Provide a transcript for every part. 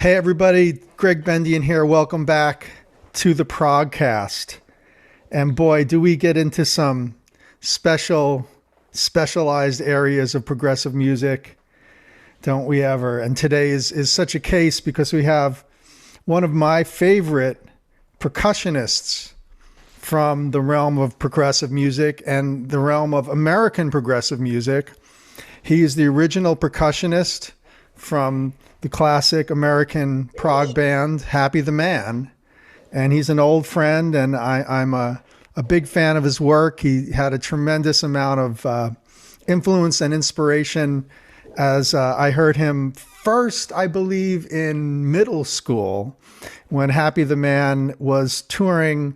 Hey everybody, Gregg Bendian here. Welcome back to the PROGCAST. And boy, do we get into some specialized areas of progressive music, don't we ever? And today is such a case because we have one of my favorite percussionists from the realm of progressive music and the realm of American progressive music. He is the original percussionist from the classic American prog band, Happy the Man. And he's an old friend, and I'm a big fan of his work. He had a tremendous amount of influence and inspiration as I heard him first, I believe, in middle school when Happy the Man was touring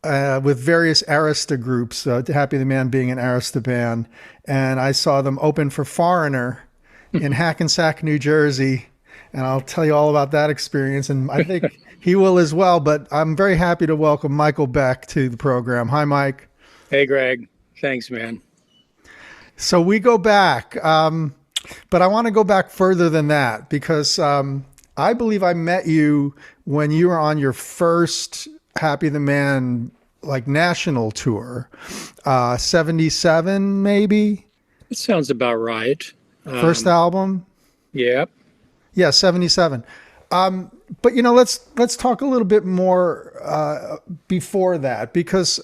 with various Artista groups, Happy the Man being an Artista band. And I saw them open for Foreigner in Hackensack, New Jersey. And I'll tell you all about that experience. And I think he will as well. But I'm very happy to welcome Michael Beck to the program. Hi, Mike. Hey, Greg. Thanks, man. So we go back. But I want to go back further than that because I believe I met you when you were on your first Happy the Man like national tour, 77 maybe? It sounds about right. First album? Yep. Yeah, 77. But let's talk a little bit more before that, because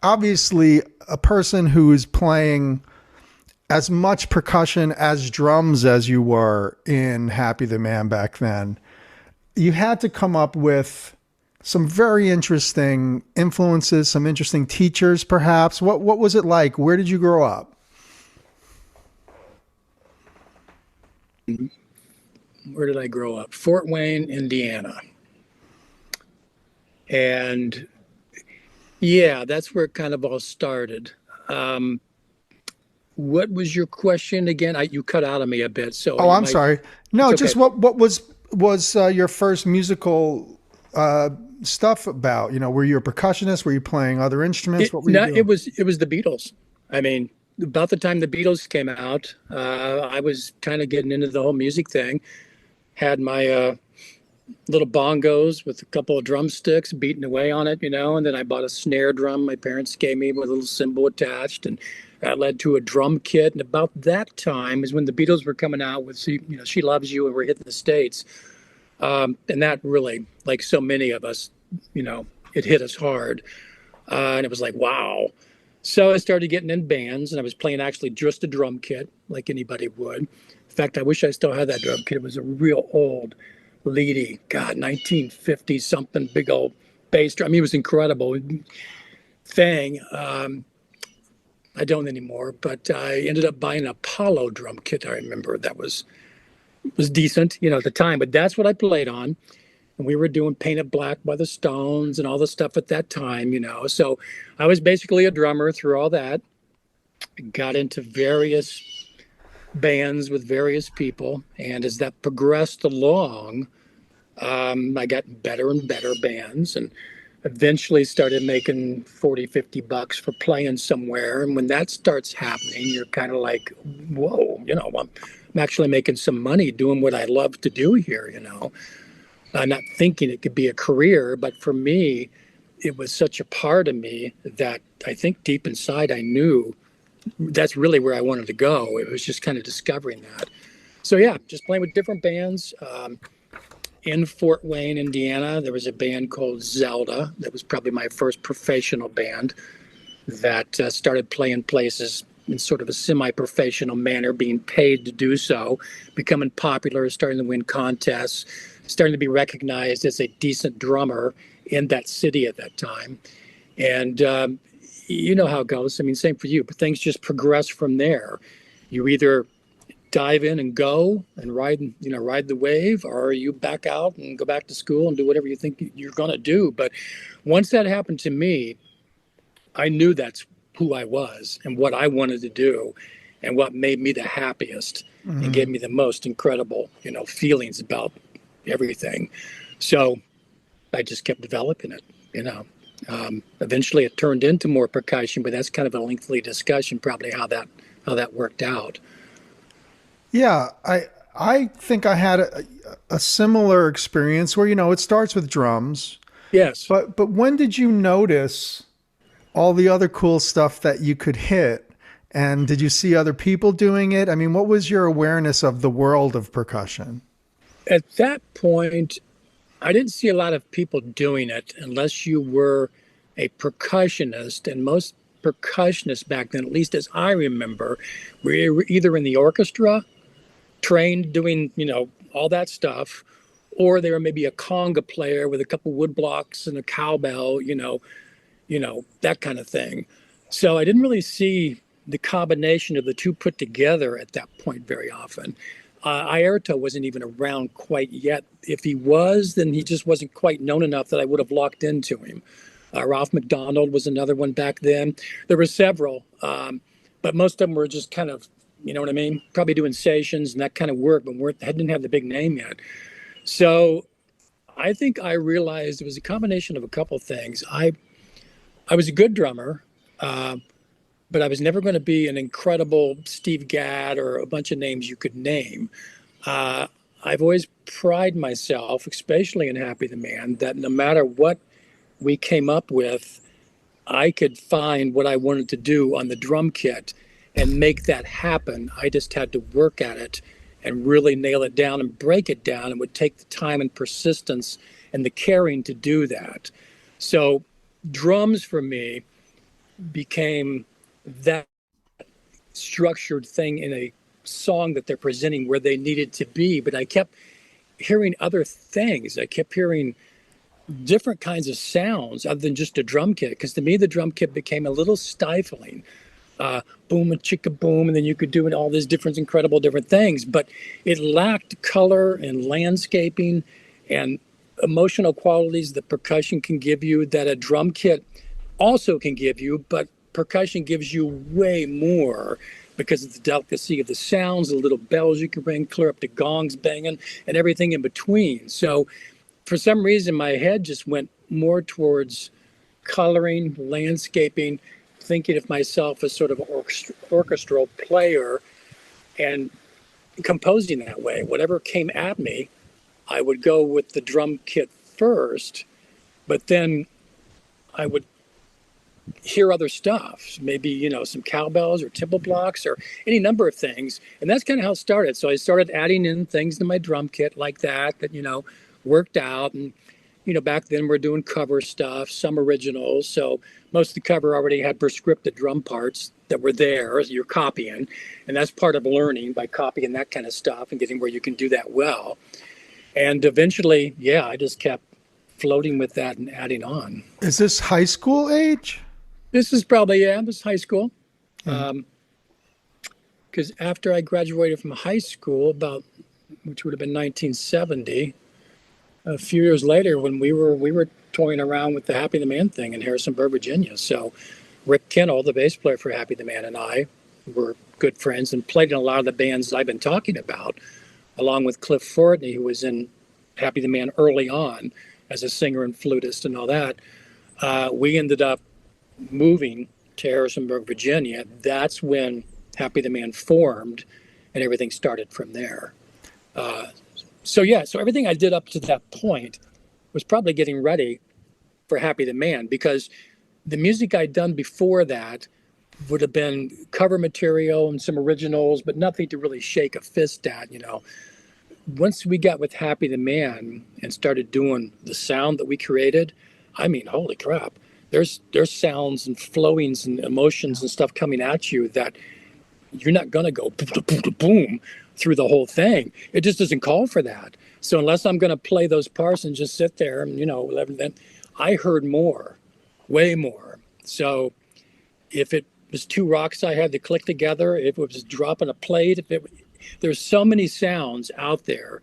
obviously a person who is playing as much percussion as drums as you were in Happy the Man back then, you had to come up with some very interesting influences, some interesting teachers, perhaps. What was it like? Where did you grow up? Where did I grow up? Fort Wayne, Indiana. And yeah, that's where it kind of all started. What was your question again? You cut out of me a bit. So I'm sorry. No, it's just okay. what was your first musical stuff about? Were you a percussionist? Were you playing other instruments? What were you doing? It was the Beatles. I mean, about the time the Beatles came out, I was kind of getting into the whole music thing. Had my little bongos with a couple of drumsticks, beating away on it, and then I bought a snare drum my parents gave me with a little cymbal attached, and that led to a drum kit. And about that time is when the Beatles were coming out with She Loves You, and we're hitting the States. And that really, like so many of us, it hit us hard. And it was like, wow. So I started getting in bands, and I was playing actually just a drum kit like anybody would. In fact, I wish I still had that drum kit. It was a real old, leady, 1950 something, big old bass drum. I mean, it was incredible thing. I don't anymore, but I ended up buying an Apollo drum kit. I remember that was decent, at the time. But that's what I played on. And we were doing Painted Black by the Stones and all the stuff at that time, So I was basically a drummer through all that. Got into various bands with various people. And as that progressed along, I got better and better bands and eventually started making 40, $50 for playing somewhere. And when that starts happening, you're kind of like, whoa, I'm actually making some money doing what I love to do here, I'm not thinking it could be a career, but for me, it was such a part of me that I think deep inside I knew that's really where I wanted to go. It was just kind of discovering that. So yeah, just playing with different bands. In Fort Wayne, Indiana, there was a band called Zelda. That was probably my first professional band that started playing places in sort of a semi-professional manner, being paid to do so, becoming popular, starting to win contests, starting to be recognized as a decent drummer in that city at that time. And you know how it goes. I mean, same for you, but things just progress from there. You either dive in and go and ride the wave, or you back out and go back to school and do whatever you think you're going to do. But once that happened to me, I knew that's who I was and what I wanted to do and what made me the happiest and gave me the most incredible, feelings about everything. So I just kept developing it, eventually it turned into more percussion, but that's kind of a lengthy discussion, probably how that worked out. Yeah, I think I had a similar experience where, it starts with drums, Yes. but when did you notice all the other cool stuff that you could hit? And did you see other people doing it? I mean, what was your awareness of the world of percussion? At that point, I didn't see a lot of people doing it unless you were a percussionist. And most percussionists back then, at least as I remember, were either in the orchestra, trained doing, all that stuff, or they were maybe a conga player with a couple wood blocks and a cowbell, that kind of thing. So I didn't really see the combination of the two put together at that point very often. Airto wasn't even around quite yet. If he was, then he just wasn't quite known enough that I would have locked into him. Ralph McDonald was another one back then. There were several, but most of them were just kind of, you know what I mean? Probably doing sessions and that kind of work, but didn't have the big name yet. So I think I realized it was a combination of a couple things. I was a good drummer, but I was never going to be an incredible Steve Gadd or a bunch of names you could name. I've always prided myself, especially in Happy the Man, that no matter what we came up with, I could find what I wanted to do on the drum kit and make that happen. I just had to work at it and really nail it down and break it down. It would take the time and persistence and the caring to do that. So drums for me became that structured thing in a song that they're presenting where they needed to be. But I kept hearing other things. I kept hearing different kinds of sounds other than just a drum kit. Because to me, the drum kit became a little stifling. Boom and chicka boom, and then you could do all these incredible different things. But it lacked color and landscaping and emotional qualities that percussion can give you that a drum kit also can give you, but percussion gives you way more because of the delicacy of the sounds, the little bells you can ring, clear up the gongs banging, and everything in between. So for some reason, my head just went more towards coloring, landscaping, thinking of myself as sort of an orchestral player and composing that way. Whatever came at me, I would go with the drum kit first, but then I would hear other stuff, maybe, some cowbells or timbre blocks or any number of things. And that's kind of how it started. So I started adding in things to my drum kit like that, worked out. And, back then we're doing cover stuff, some originals. So most of the cover already had prescripted drum parts that were there as you're copying. And that's part of learning by copying that kind of stuff and getting where you can do that well. And eventually, I just kept floating with that and adding on. Is this high school age? This is probably, this is high school. Because after I graduated from high school, which would have been 1970, a few years later when we were toying around with the Happy the Man thing in Harrisonburg, Virginia. So Rick Kennel, the bass player for Happy the Man, and I were good friends and played in a lot of the bands I've been talking about, along with Cliff Fortney, who was in Happy the Man early on as a singer and flutist and all that. We ended up moving to Harrisonburg, Virginia. That's when Happy the Man formed, and everything started from there. So everything I did up to that point was probably getting ready for Happy the Man, because the music I'd done before that would have been cover material and some originals, but nothing to really shake a fist at, Once we got with Happy the Man and started doing the sound that we created, I mean, holy crap. There's sounds and flowings and emotions and stuff coming at you that you're not going to go boom, boom, boom, boom through the whole thing. It just doesn't call for that. So unless I'm going to play those parts and just sit there and, then I heard more, way more. So if it was two rocks I had to click together, if it was dropping a plate, there's so many sounds out there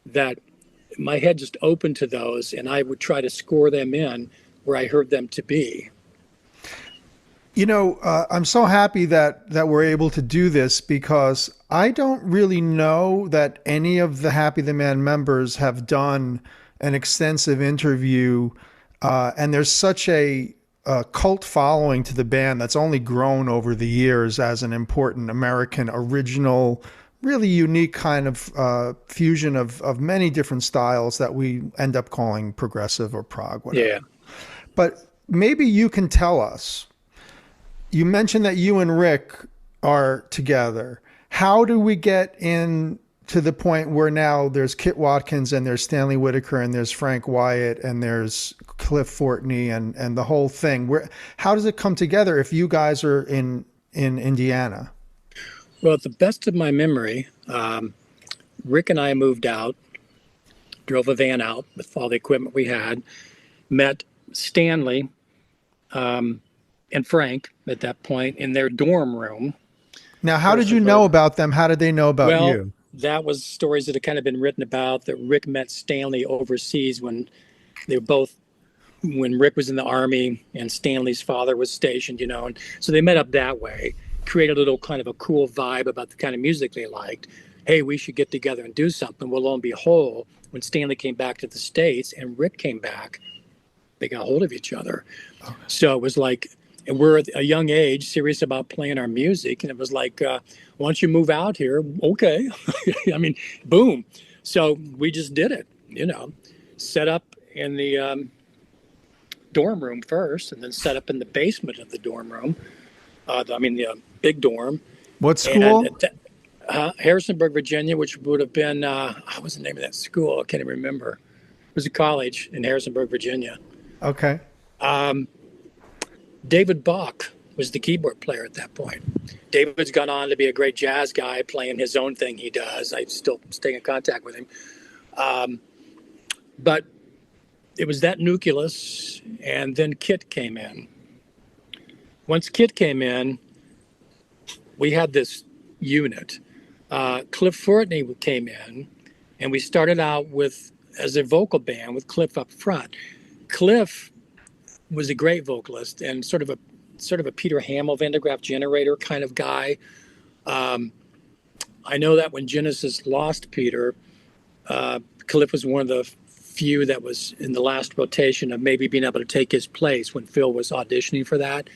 that my head just opened to those, and I would try to score them in where I heard them to be. I'm so happy that we're able to do this, because I don't really know that any of the Happy the Man members have done an extensive interview, and there's such a cult following to the band that's only grown over the years as an important American original really unique kind of fusion of many different styles that we end up calling progressive or prog, whatever. Yeah. But maybe you can tell us, you mentioned that you and Rick are together. How do we get in to the point where now there's Kit Watkins and there's Stanley Whitaker and there's Frank Wyatt and there's Cliff Fortney and the whole thing? How does it come together if you guys are in Indiana? Well, at the best of my memory, Rick and I moved out, drove a van out with all the equipment we had, met Stanley and Frank at that point in their dorm room. Now, how did you know about them? How did they know about you? That was stories that had kind of been written about, that Rick met Stanley overseas when they were both, when Rick was in the Army and Stanley's father was stationed, and so they met up that way, created a little kind of a cool vibe about the kind of music they liked. Hey, we should get together and do something. Well, lo and behold, when Stanley came back to the States and Rick came back, they got a hold of each other. Okay. So it was like, and we're at a young age, serious about playing our music. And it was like, why don't you move out here? Okay. I mean, boom. So we just did it, set up in the dorm room first, and then set up in the basement of the dorm room. The big dorm. What school? Harrisonburg, Virginia, which would have been, what was the name of that school? I can't even remember. It was a college in Harrisonburg, Virginia. Okay. David Bach was the keyboard player at that point. David's gone on to be a great jazz guy, playing his own thing he does. I still stay in contact with him. But it was that nucleus, and then Kit came in. Once Kit came in, we had this unit. Cliff Fortney came in, and we started out as a vocal band with Cliff up front. Cliff was a great vocalist and sort of a Peter Hamill Van de Graaff generator kind of guy. I know that when Genesis lost Peter, Cliff was one of the few that was in the last rotation of maybe being able to take his place when Phil was auditioning for that.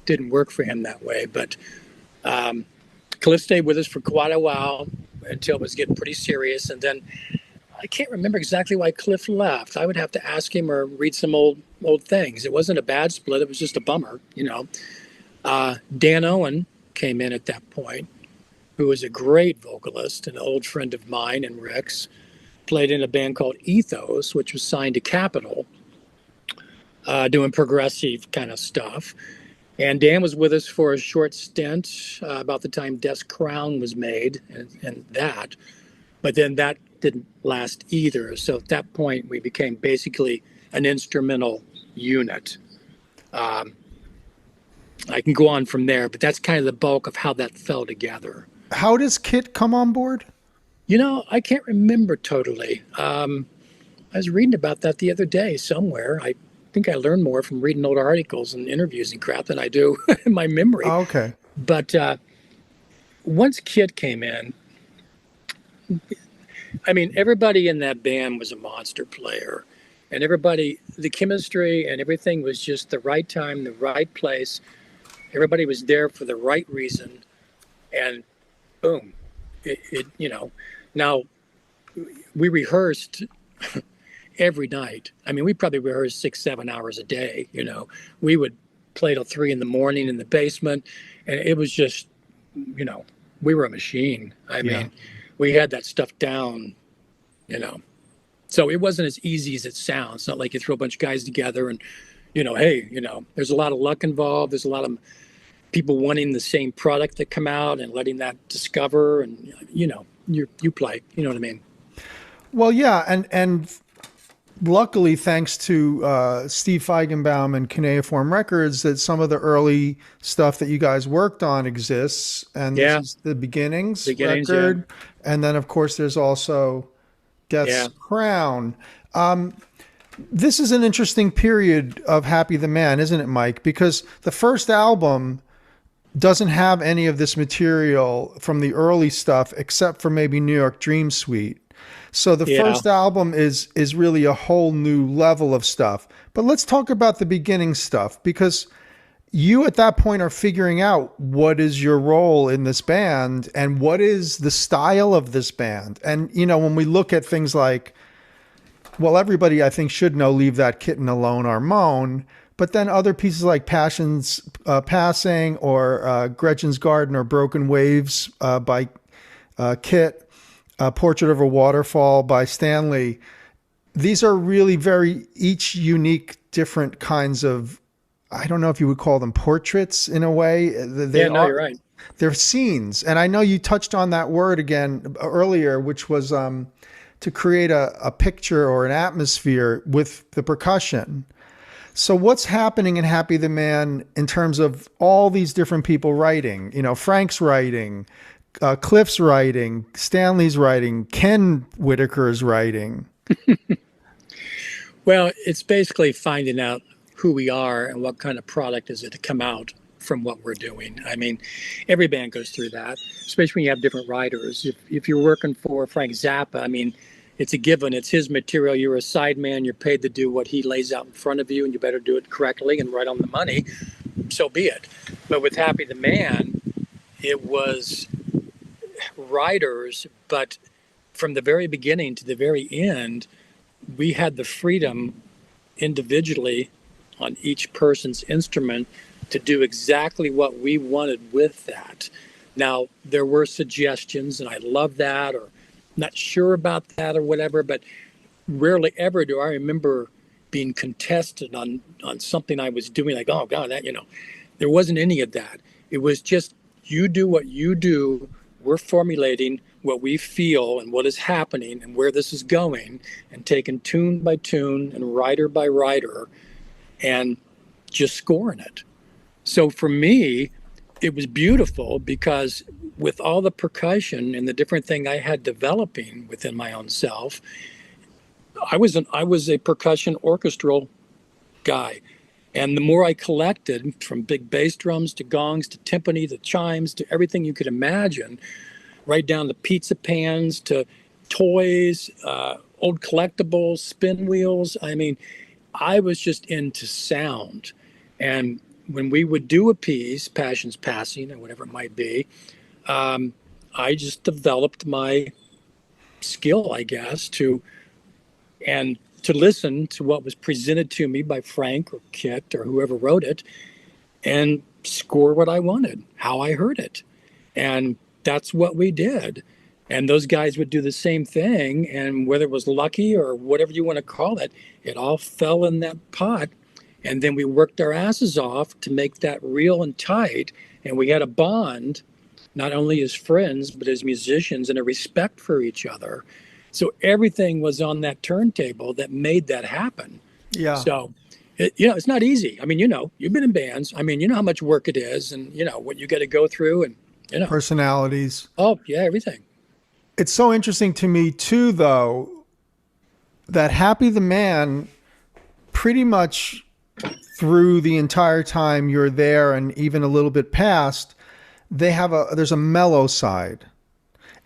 Didn't work for him that way, but Cliff stayed with us for quite a while until it was getting pretty serious, and then I can't remember exactly why Cliff left. I would have to ask him or read some old things. It wasn't a bad split. It was just a bummer, Dan Owen came in at that point, who was a great vocalist, an old friend of mine and Rick's, played in a band called Ethos, which was signed to Capitol, doing progressive kind of stuff. And Dan was with us for a short stint about the time Death's Crown was made and that. But then that didn't last either. So at that point, we became basically an instrumental unit. I can go on from there, but that's kind of the bulk of how that fell together. How does Kit come on board? I can't remember totally. I was reading about that the other day somewhere. I think I learned more from reading old articles and interviews and crap than I do in my memory. Oh, okay. But once Kit came in, everybody in that band was a monster player, and the chemistry and everything was just the right time, the right place. Everybody was there for the right reason, and boom, Now we rehearsed every night. We probably rehearsed 6-7 hours a day. We would play till 3 a.m. in the basement, and it was just, we were a machine. We had that stuff down, So it wasn't as easy as it sounds. It's not like you throw a bunch of guys together and, there's a lot of luck involved. There's a lot of people wanting the same product to come out and letting that discover, and, you play, you know what I mean? Well, yeah. And luckily, thanks to Steve Feigenbaum and Cuneiform Records, that some of the early stuff that you guys worked on exists. And this is the Beginnings record. Yeah. And then, of course, there's also Death's Crown. This is an interesting period of Happy the Man, isn't it, Mike? Because the first album doesn't have any of this material from the early stuff, except for maybe New York Dream Suite. So the first album is really a whole new level of stuff. But let's talk about the beginning stuff, because you at that point are figuring out what is your role in this band and what is the style of this band. And, you know, when we look at things like, well, everybody I think should know Leave That Kitten Alone or Moan, but then other pieces like Passion's Passing or Gretchen's Garden or Broken Waves by Kit, Portrait of a Waterfall by Stanley. These are really very each unique, different kinds of, I don't know if you would call them portraits in a way. You're right. They're scenes. And I know you touched on that word again earlier, which was to create a picture or an atmosphere with the percussion. So what's happening in Happy the Man in terms of all these different people writing? You know, Frank's writing, Cliff's writing, Stanley's writing, Ken Whitaker's writing. Well, it's basically finding out who we are and what kind of product is it to come out from what we're doing. I mean, every band goes through that, especially when you have different writers. If you're working for Frank Zappa, I mean, it's a given. It's his material. You're a sideman. You're paid to do what he lays out in front of you, and you better do it correctly and right on the money. So be it. But with Happy the Man, it was writers, but from the very beginning to the very end, we had the freedom individually on each person's instrument to do exactly what we wanted with that. Now, there were suggestions, and I love that, or not sure about that, or whatever, but rarely ever do I remember being contested on something I was doing, like, oh, God, that, you know, there wasn't any of that. It was just, you do what you do. We're formulating what we feel and what is happening and where this is going, and taking tune by tune and writer by writer and just scoring it. So for me, it was beautiful because with all the percussion and the different thing I had developing within my own self, I was a percussion orchestral guy. And the more I collected, from big bass drums to gongs to timpani to chimes to everything you could imagine, right down to pizza pans to toys, old collectibles, spin wheels. I mean, I was just into sound. And when we would do a piece, Passion's Passing or whatever it might be, I just developed my skill, I guess, to listen to what was presented to me by Frank or Kit or whoever wrote it and score what I wanted, how I heard it. And that's what we did. And those guys would do the same thing. And whether it was lucky or whatever you want to call it, it all fell in that pot. And then we worked our asses off to make that real and tight. And we had a bond, not only as friends, but as musicians, and a respect for each other. So everything was on that turntable that made that happen. Yeah. So, it's not easy. I mean, you've been in bands. I mean, you know how much work it is, and what you got to go through, and personalities. Oh yeah, everything. It's so interesting to me too, though, that Happy the Man, pretty much through the entire time you're there and even a little bit past, there's a mellow side.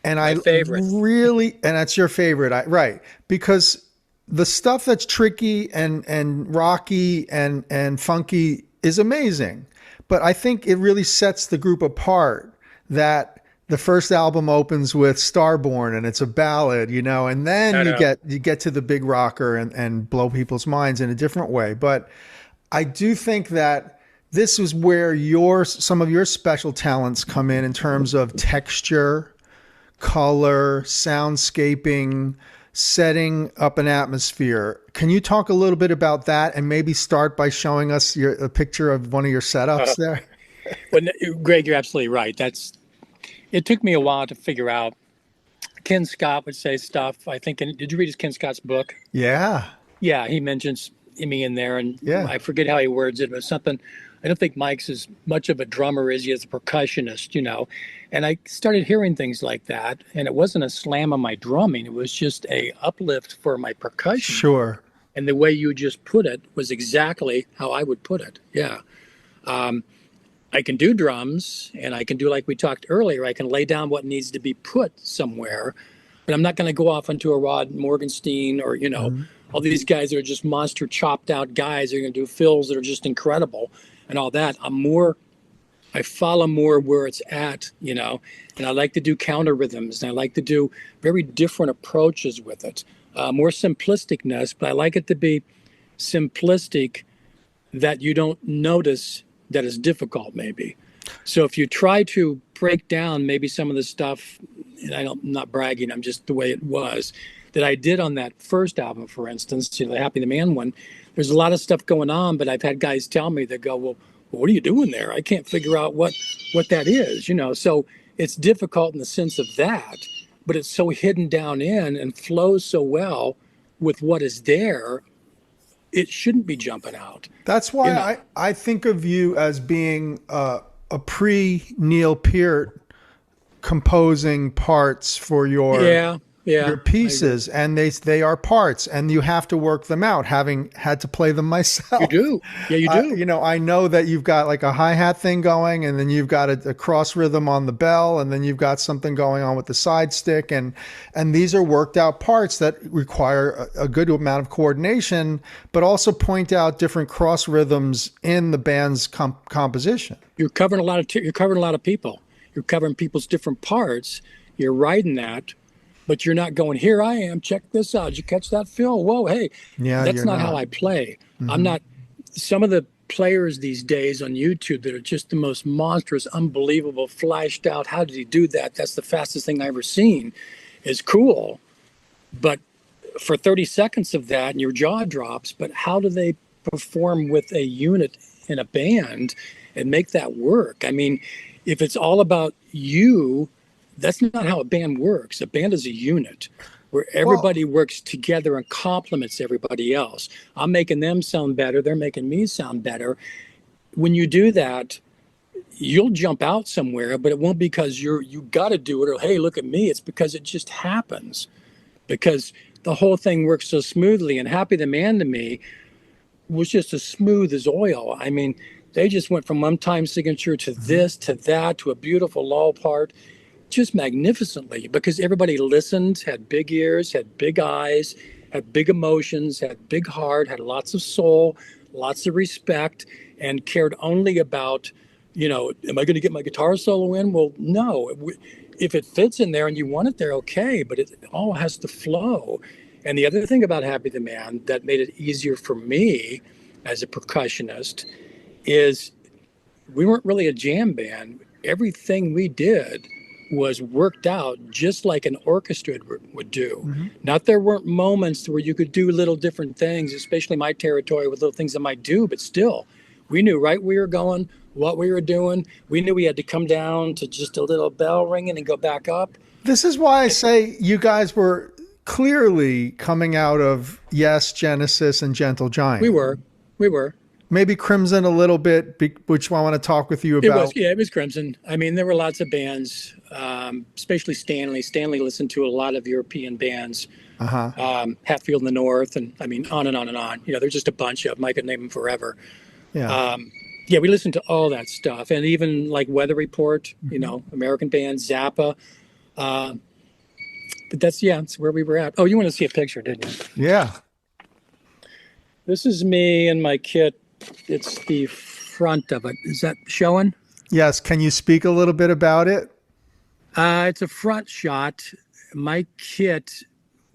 And My favorite. Really, and that's your favorite, right? Because the stuff that's tricky and rocky and funky is amazing, but I think it really sets the group apart. That the first album opens with Starborn and it's a ballad, and then you get to the big rocker and blow people's minds in a different way. But I do think that this is where some of your special talents come in terms of texture, color, soundscaping, setting up an atmosphere. Can you talk a little bit about that and maybe start by showing us a picture of one of your setups there? Well, Greg, you're absolutely right. It took me a while to figure out. Ken Scott would say stuff. I think, did you read Ken Scott's book? Yeah. Yeah, he mentions me in there, and yeah. I forget how he words it, but something. I don't think Mike's as much of a drummer as he is a percussionist, And I started hearing things like that, and it wasn't a slam on my drumming. It was just a uplift for my percussion. Sure. And the way you just put it was exactly how I would put it. Yeah. I can do drums, and I can do, like we talked earlier, I can lay down what needs to be put somewhere, but I'm not going to go off into a Rod Morgenstein or, all these guys that are just monster chopped out guys. They're going to do fills that are just incredible. and all that. I follow more where it's at, you know, and I like to do counter rhythms, and I like to do very different approaches with it. More simplisticness, but I like it to be simplistic that you don't notice that it's difficult, maybe. So if you try to break down maybe some of the stuff, and I'm not bragging, I'm just the way it was, that I did on that first album, for instance, you know, the Happy the Man one, there's a lot of stuff going on, but I've had guys tell me, they go, well, what are you doing there? I can't figure out what that is, you know. So it's difficult in the sense of that, but it's so hidden down in and flows so well with what is there, it shouldn't be jumping out. That's why, you know? I think of you as being a pre-Neil Peart composing parts for your pieces, and they are parts, and you have to work them out, having had to play them myself. You do. Yeah, you do. You know, I know that you've got like a hi-hat thing going, and then you've got a cross rhythm on the bell, and then you've got something going on with the side stick, and these are worked out parts that require a good amount of coordination, but also point out different cross rhythms in the band's composition. You're covering a lot of people. You're covering people's different parts. You're riding that. But you're not going, here I am, check this out. Did you catch that, Phil? Whoa, hey. Yeah, that's not how I play. Mm-hmm. I'm not, some of the players these days on YouTube that are just the most monstrous, unbelievable, flashed out. How did he do that? That's the fastest thing I've ever seen. Is cool. But for 30 seconds of that, and your jaw drops. But how do they perform with a unit in a band and make that work? I mean, if it's all about you, that's not how a band works. A band is a unit where everybody works together and complements everybody else. I'm making them sound better. They're making me sound better. When you do that, you'll jump out somewhere, but it won't because you got to do it or, hey, look at me. It's because it just happens, because the whole thing works so smoothly. And Happy the Man to me was just as smooth as oil. I mean, they just went from one time signature to this, to that, to a beautiful lull part. Just magnificently, because everybody listened, had big ears, had big eyes, had big emotions, had big heart, had lots of soul, lots of respect, and cared only about, you know, am I going to get my guitar solo in? Well, no. If it fits in there and you want it there, okay, but it all has to flow. And the other thing about Happy the Man that made it easier for me as a percussionist is we weren't really a jam band. Everything we did was worked out just like an orchestra would do. Mm-hmm. Not there weren't moments where you could do little different things, especially my territory with little things I might do, but still, we knew right where we were going, what we were doing. We knew we had to come down to just a little bell ringing and go back up. This is why I say you guys were clearly coming out of, yes, Genesis and Gentle Giant. We were. Maybe Crimson a little bit, which I want to talk with you about. It was Crimson. I mean, there were lots of bands, especially Stanley. Stanley listened to a lot of European bands, Hatfield in the North, and I mean, on and on and on. You know, there's just a bunch of them. I could name them forever. Yeah. We listened to all that stuff, and even like Weather Report, you know, American bands, Zappa. But that's where we were at. Oh, you want to see a picture, didn't you? Yeah. This is me and my kit. It's the front of it. Is that showing? Yes. Can you speak a little bit about it? It's a front shot. My kit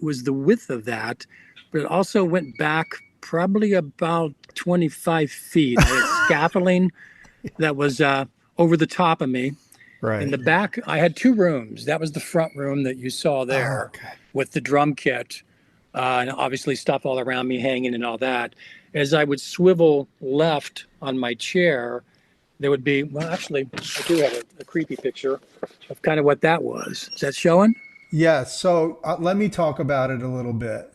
was the width of that, but it also went back probably about 25 feet. I had scaffolding that was over the top of me. Right. In the back, I had two rooms. That was the front room that you saw there with the drum kit. And obviously stuff all around me hanging and all that. As I would swivel left on my chair, there would be, well, actually, I do have a creepy picture of kind of what that was. Is that showing? Yeah. So let me talk about it a little bit.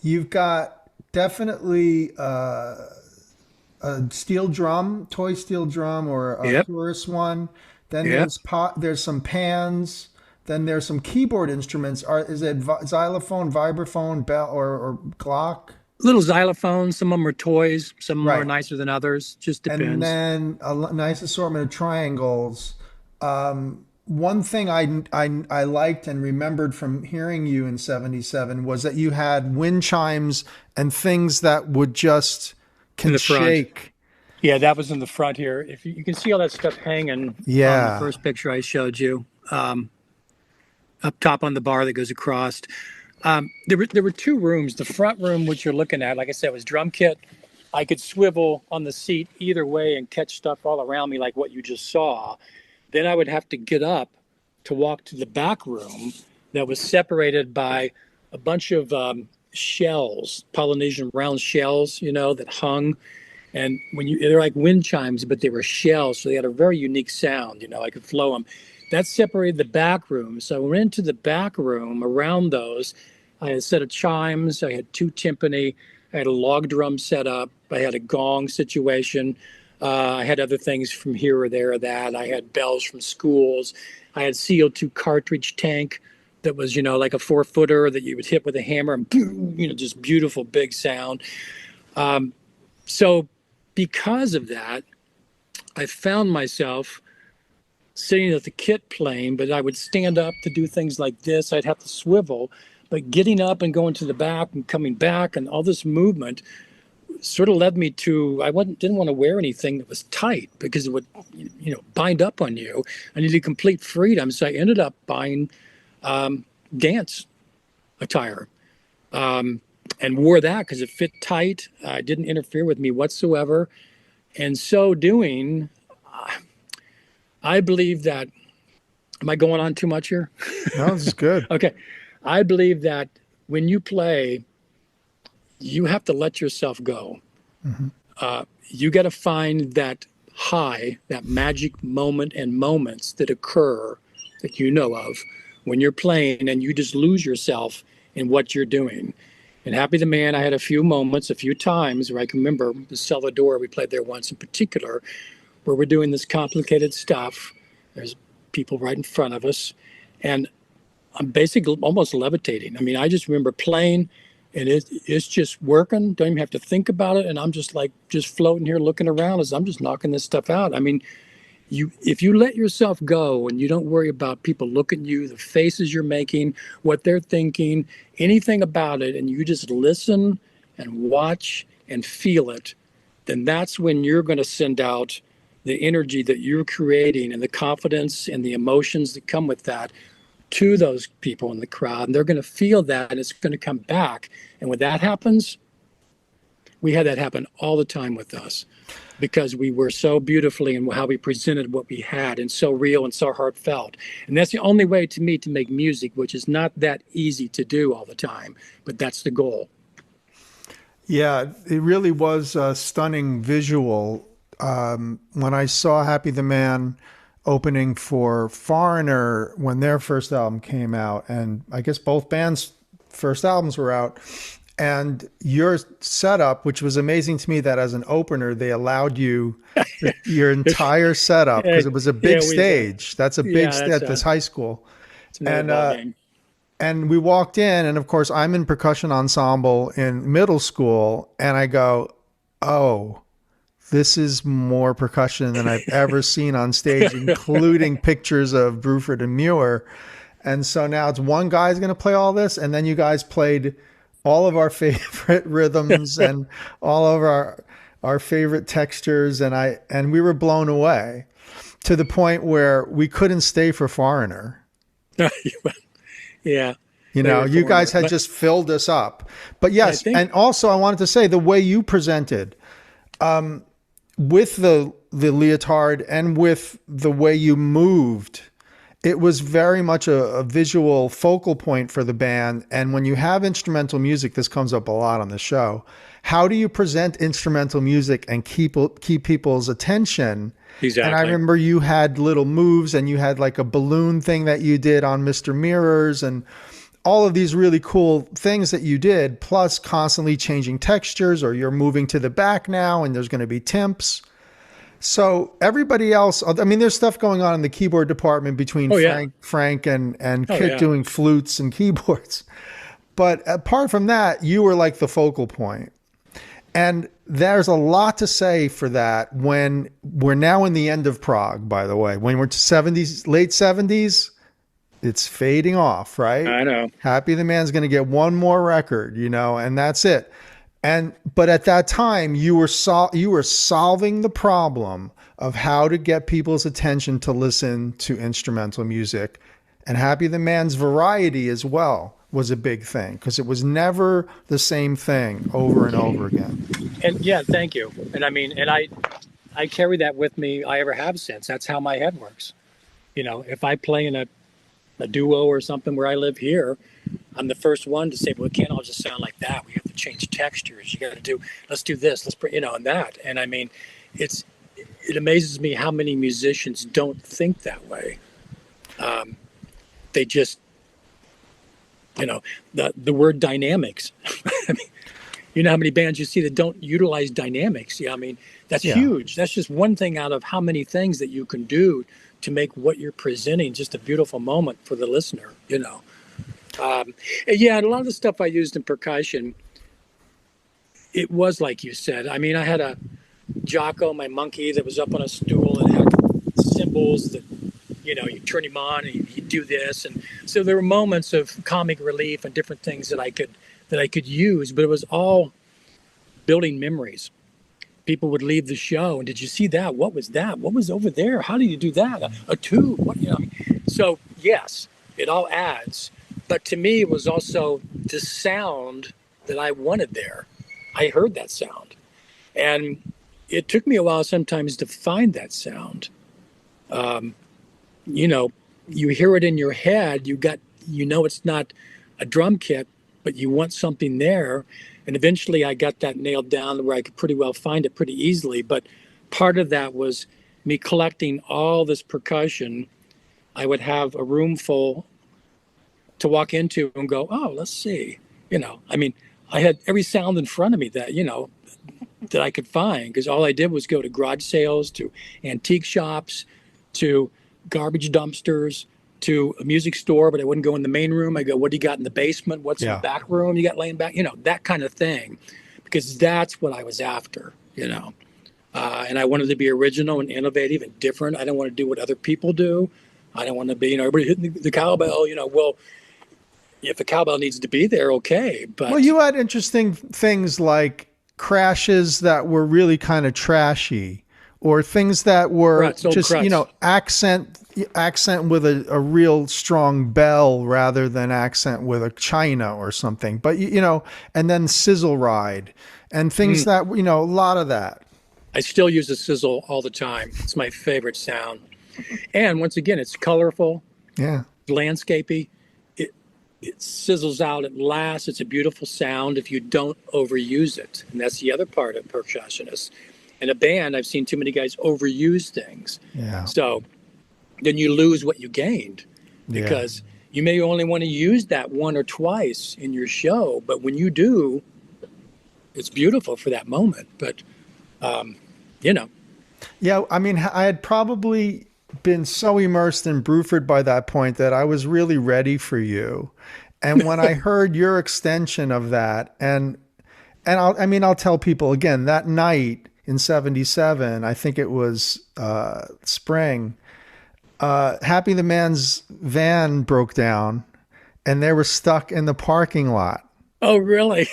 You've got definitely a steel drum, toy steel drum, or a tourist one. Then there's some pans. Then there's some keyboard instruments. Is it xylophone, vibraphone, bell, or Glock? Little xylophones. Some of them are toys. Some of them are nicer than others. Just depends. And then a nice assortment of triangles. One thing I liked and remembered from hearing you in '77 was that you had wind chimes and things that would just shake. Yeah, that was in the front here. If you can see all that stuff hanging on the Yeah. first picture I showed you, up top on the bar that goes across. There were two rooms. The front room, which you're looking at, like I said, was drum kit. I could swivel on the seat either way and catch stuff all around me, like what you just saw. Then I would have to get up to walk to the back room that was separated by a bunch of shells, Polynesian round shells, that hung. And they're like wind chimes, but they were shells, so they had a very unique sound. I could flow them. That separated the back room. So I went into the back room around those. I had a set of chimes. I had two timpani. I had a log drum set up. I had a gong situation. I had other things from here or there or that. I had bells from schools. I had CO2 cartridge tank that was, like a 4-footer that you would hit with a hammer and, just beautiful big sound. So because of that, I found myself sitting at the kit playing, but I would stand up to do things like this. I'd have to swivel, but getting up and going to the back and coming back and all this movement sort of led me to, didn't want to wear anything that was tight because it would, bind up on you. I needed complete freedom. So I ended up buying dance attire and wore that because it fit tight. It didn't interfere with me whatsoever. And so doing, I believe that, am I going on too much here? No, this is good. Okay. I believe that when you play, you have to let yourself go. You got to find that high, that magic moment and moments that occur that you know of when you're playing and you just lose yourself in what you're doing. And Happy the Man, I had a few moments, a few times where I can remember the Salvador, we played there once in particular, where we're doing this complicated stuff. There's people right in front of us. And I'm basically almost levitating. I mean, I just remember playing and it's just working. Don't even have to think about it. And I'm just floating here looking around as I'm just knocking this stuff out. I mean, if you let yourself go and you don't worry about people looking at you, the faces you're making, what they're thinking, anything about it, and you just listen and watch and feel it, then that's when you're going to send out the energy that you're creating and the confidence and the emotions that come with that to those people in the crowd. And they're going to feel that and it's going to come back. And when that happens, we had that happen all the time with us because we were so beautifully in how we presented what we had and so real and so heartfelt. And that's the only way to me to make music, which is not that easy to do all the time, but that's the goal. Yeah, it really was a stunning visual. When I saw Happy the Man opening for Foreigner when their first album came out, and I guess both bands' first albums were out, and your setup, which was amazing to me that as an opener, they allowed you your entire setup because it was a big stage. That's a big stage at this high school. And we walked in, and of course, I'm in percussion ensemble in middle school, and I go, oh, this is more percussion than I've ever seen on stage, including pictures of Bruford and Muir. And so now it's one guy's going to play all this, and then you guys played all of our favorite rhythms and all of our favorite textures, and we were blown away to the point where we couldn't stay for Foreigner. Yeah. You guys had just filled us up. But yes, and also I wanted to say the way you presented with the leotard and with the way you moved, it was very much a visual focal point for the band. And when you have instrumental music, this comes up a lot on the show. How do you present instrumental music and keep people's attention? Exactly. And I remember you had little moves, and you had like a balloon thing that you did on Mr. Mirrors, and all of these really cool things that you did, plus constantly changing textures, or you're moving to the back now and there's going to be temps. So everybody else, I mean, there's stuff going on in the keyboard department between Frank and Kit doing flutes and keyboards. But apart from that, you were like the focal point. And there's a lot to say for that when we're now in the end of prog, by the way. When we're late 70s, it's fading off, right? I know. Happy the Man's going to get one more record, and that's it. But at that time, you were solving the problem of how to get people's attention to listen to instrumental music, and Happy the Man's variety as well was a big thing, because it was never the same thing over and over again. And yeah, thank you. And I mean, and I carry that with me. I ever have since. That's how my head works. If I play in a duo or something where I live here, I'm the first one to say, well, it can't all just sound like that. We have to change textures. You got to let's do this, and that. And I mean, it amazes me how many musicians don't think that way. They just, the word dynamics. I mean, you know how many bands you see that don't utilize dynamics? Yeah, I mean, that's huge. That's just one thing out of how many things that you can do to make what you're presenting just a beautiful moment for the listener, and a lot of the stuff I used in percussion, it was like you said. I mean, I had a Jocko, my monkey, that was up on a stool and had cymbals that, you turn him on and he'd do this. And so there were moments of comic relief and different things that I could use, but it was all building memories. People would leave the show and, did you see that? What was that? What was over there? How did you do that? A tube? What, So yes, it all adds. But to me, it was also the sound that I wanted there. I heard that sound. And it took me a while sometimes to find that sound. You hear it in your head. It's not a drum kit, but you want something there. And eventually I got that nailed down where I could pretty well find it pretty easily. But part of that was me collecting all this percussion. I would have a room full to walk into and go, oh, let's see. I mean, I had every sound in front of me that, that I could find, because all I did was go to garage sales, to antique shops, to garbage dumpsters, to a music store, but I wouldn't go in the main room. I go, what do you got in the basement? What's in the back room you got laying back? That kind of thing, because that's what I was after, and I wanted to be original and innovative and different. I don't want to do what other people do. I don't want to be, everybody hitting the cowbell, well, if the cowbell needs to be there, okay. But well, you had interesting things like crashes that were really kind of trashy, or things that were just, accent with a real strong bell rather than accent with a china or something. But, and then sizzle ride and things that, a lot of that. I still use a sizzle all the time. It's my favorite sound. And once again, it's colorful. Yeah. Landscapey. It sizzles out at last. It's a beautiful sound if you don't overuse it. And that's the other part of percussionists. In a band, I've seen too many guys overuse things. Yeah. So then you lose what you gained, because you may only want to use that one or twice in your show. But when you do, it's beautiful for that moment. But, Yeah, I mean, I had probably been so immersed in Bruford by that point that I was really ready for you. And when I heard your extension of that, and I'll tell people again, that night in '77, I think it was spring, Happy the Man's van broke down and they were stuck in the parking lot. Oh, really?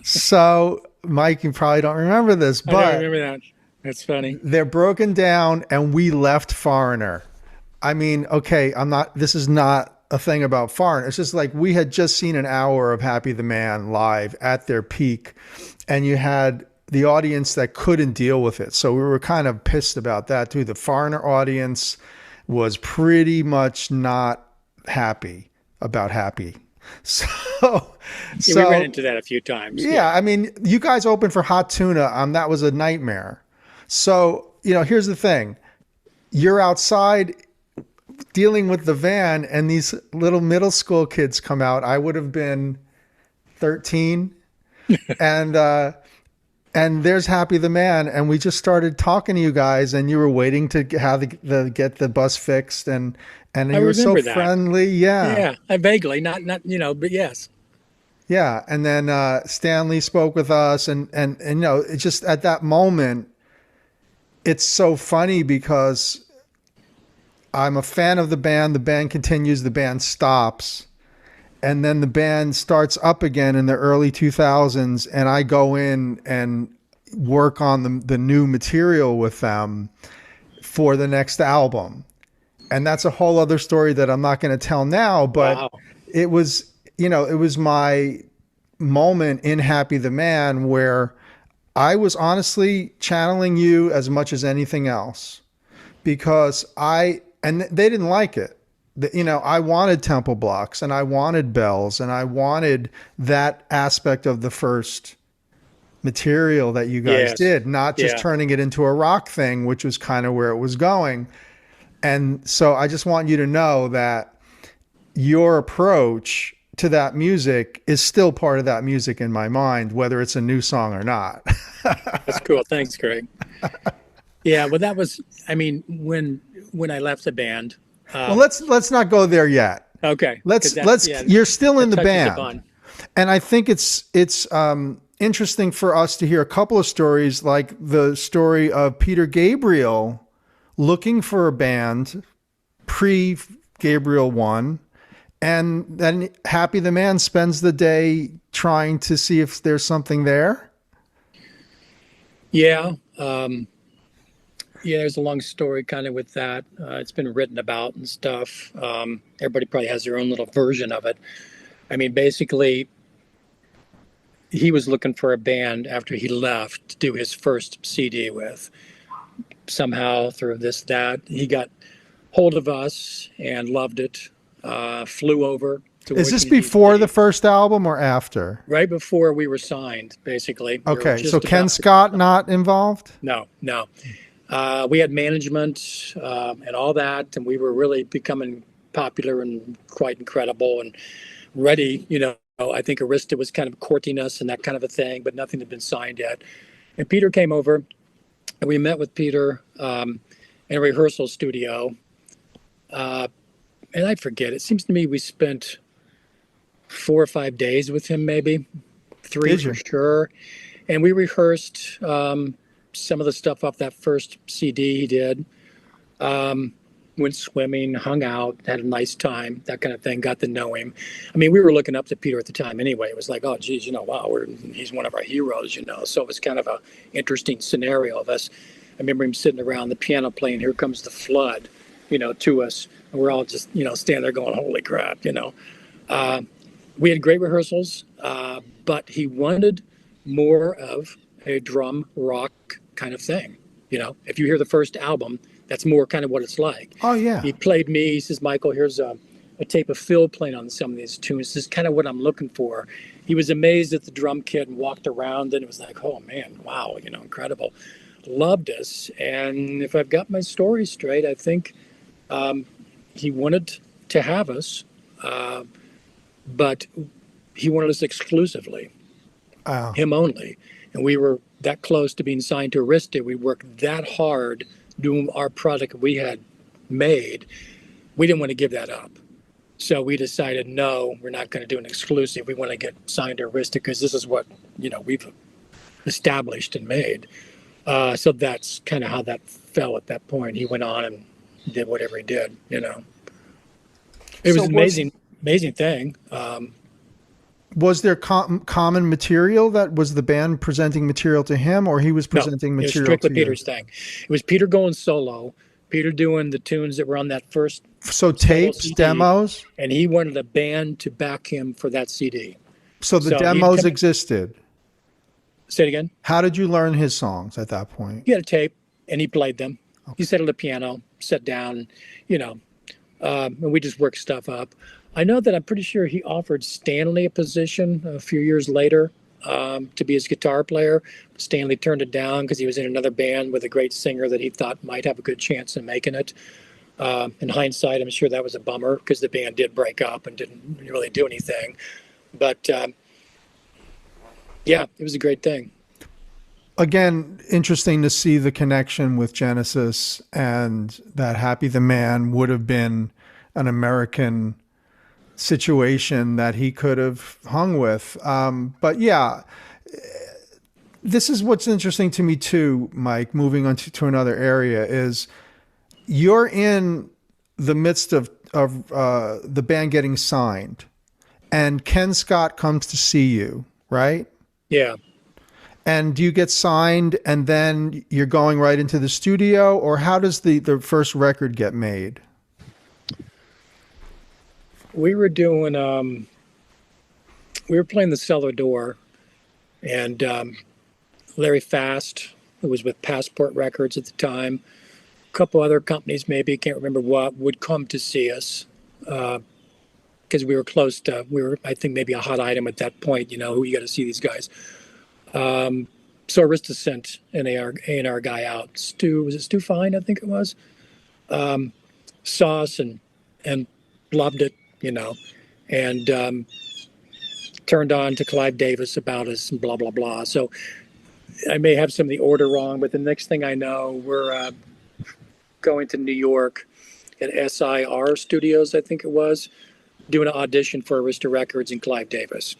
So, Mike, you probably don't remember this, but I don't remember that. That's funny. They're broken down and we left Foreigner. I mean, okay, this is not a thing about Foreigner. It's just like we had just seen an hour of Happy the Man live at their peak, and you had the audience that couldn't deal with it. So we were kind of pissed about that too. The Foreigner audience was pretty much not happy about Happy. So we ran into that a few times. Yeah, I mean, you guys opened for Hot Tuna. That was a nightmare. So, here's the thing. You're outside dealing with the van and these little middle school kids come out. I would have been 13 and there's Happy the Man. And we just started talking to you guys and you were waiting to get the bus fixed and you were so friendly. Yeah. Yeah. I vaguely, not, but yes. Yeah. And then, Stanley spoke with us and it's just at that moment, it's so funny because I'm a fan of the band. The band continues, the band stops. and then the band starts up again in the early 2000s, and I go in and work on the new material with them for the next album. And that's a whole other story that I'm not going to tell now, but Wow. it was, it was my moment in Happy the Man where I was honestly channeling you as much as anything else, because and they didn't like it. I wanted tempo blocks and I wanted bells and I wanted that aspect of the first material that you guys Yes. did, not just Yeah. turning it into a rock thing, which was kind of where it was going. And so I just want you to know that your approach to that music is still part of that music in my mind, whether it's a new song or not. That's cool. Thanks, Greg. Yeah. Well, that was, I mean, when I left the band, Well, let's not go there yet. okay. 'Cause yeah, You're still in that the touches band. upon. And I think it's interesting for us to hear a couple of stories, like the story of Peter Gabriel looking for a band pre Gabriel 1, and then Happy the Man spends the day trying to see if there's something there. Yeah. Yeah, there's a long story kind of with that. It's been written about and stuff. Everybody probably has their own little version of it. I mean, basically, he was looking for a band after he left to do his first CD with. Somehow, through this, that, he got hold of us and loved it. Flew over to Is this Washington, before D.C. the first album or after? Right before we were signed, basically. We were Okay, just so Ken about to- Scott not involved? No, no. We had management and all that, and we were really becoming popular and quite incredible and ready. I think Artista was kind of courting us and that kind of a thing, but nothing had been signed yet. And Peter came over, and we met with Peter in a rehearsal studio. And I forget, it seems to me we spent 4 or 5 days with him, maybe 3 Did you? for sure. And we rehearsed some of the stuff off that first CD he did. Went swimming, hung out, had a nice time, that kind of thing, got to know him. I mean, we were looking up to Peter at the time anyway. It was like, oh, geez, wow, he's one of our heroes. So it was kind of a interesting scenario of us. I remember him sitting around the piano playing Here Comes the Flood, to us. And we're all just, standing there going, holy crap. We had great rehearsals, but he wanted more of a drum rock kind of thing. If you hear the first album, that's more kind of what it's like. Oh, yeah. He played me. He says, Michael, here's a tape of Phil playing on some of these tunes. This is kind of what I'm looking for. He was amazed at the drum kit and walked around, and it was like, oh, man, wow, incredible. Loved us. And if I've got my story straight, I think he wanted to have us, but he wanted us exclusively, him only. And we were that close to being signed to Arista. We worked that hard doing our product we had made. We didn't want to give that up. So we decided, no, we're not going to do an exclusive. We want to get signed to Arista because this is what, we've established and made. So that's kind of how that fell at that point. He went on and did whatever he did, It was an amazing thing. Was there common material that was the band presenting material to him, or he was presenting No, it was material strictly to Peter's thing. It was Peter going solo, Peter doing the tunes that were on that first you? So tapes, CD, demos? and he wanted a band to back him for that CD. So the So demos existed. Say it again. How did you learn his songs at that point? He had a tape, and he played them. Okay. He sat at the piano, sat down, and we just worked stuff up. I know that I'm pretty sure he offered Stanley a position a few years later to be his guitar player. Stanley turned it down because he was in another band with a great singer that he thought might have a good chance of making it. In hindsight, I'm sure that was a bummer because the band did break up and didn't really do anything. But yeah, it was a great thing. Again, interesting to see the connection with Genesis, and that Happy the Man would have been an American situation that he could have hung with. But yeah, this is what's interesting to me too, Mike, moving on to another area, is you're in the midst of the band getting signed. and Ken Scott comes to see you, right? Yeah. And do you get signed and then you're going right into the studio, or how does the first record get made? We were doing, we were playing the cellar door, and Larry Fast, who was with Passport Records at the time, a couple other companies, maybe, can't remember what, would come to see us. Because we were close to, I think, maybe a hot item at that point, who you got to see these guys. So Artista sent an A&R guy out. Was it Stu Fine, I think it was? Saw us and loved it, and turned on to Clive Davis about us and blah, blah, blah. So I may have some of the order wrong, but the next thing I know, we're going to New York at SIR Studios, I think it was, doing an audition for Arista Records and Clive Davis.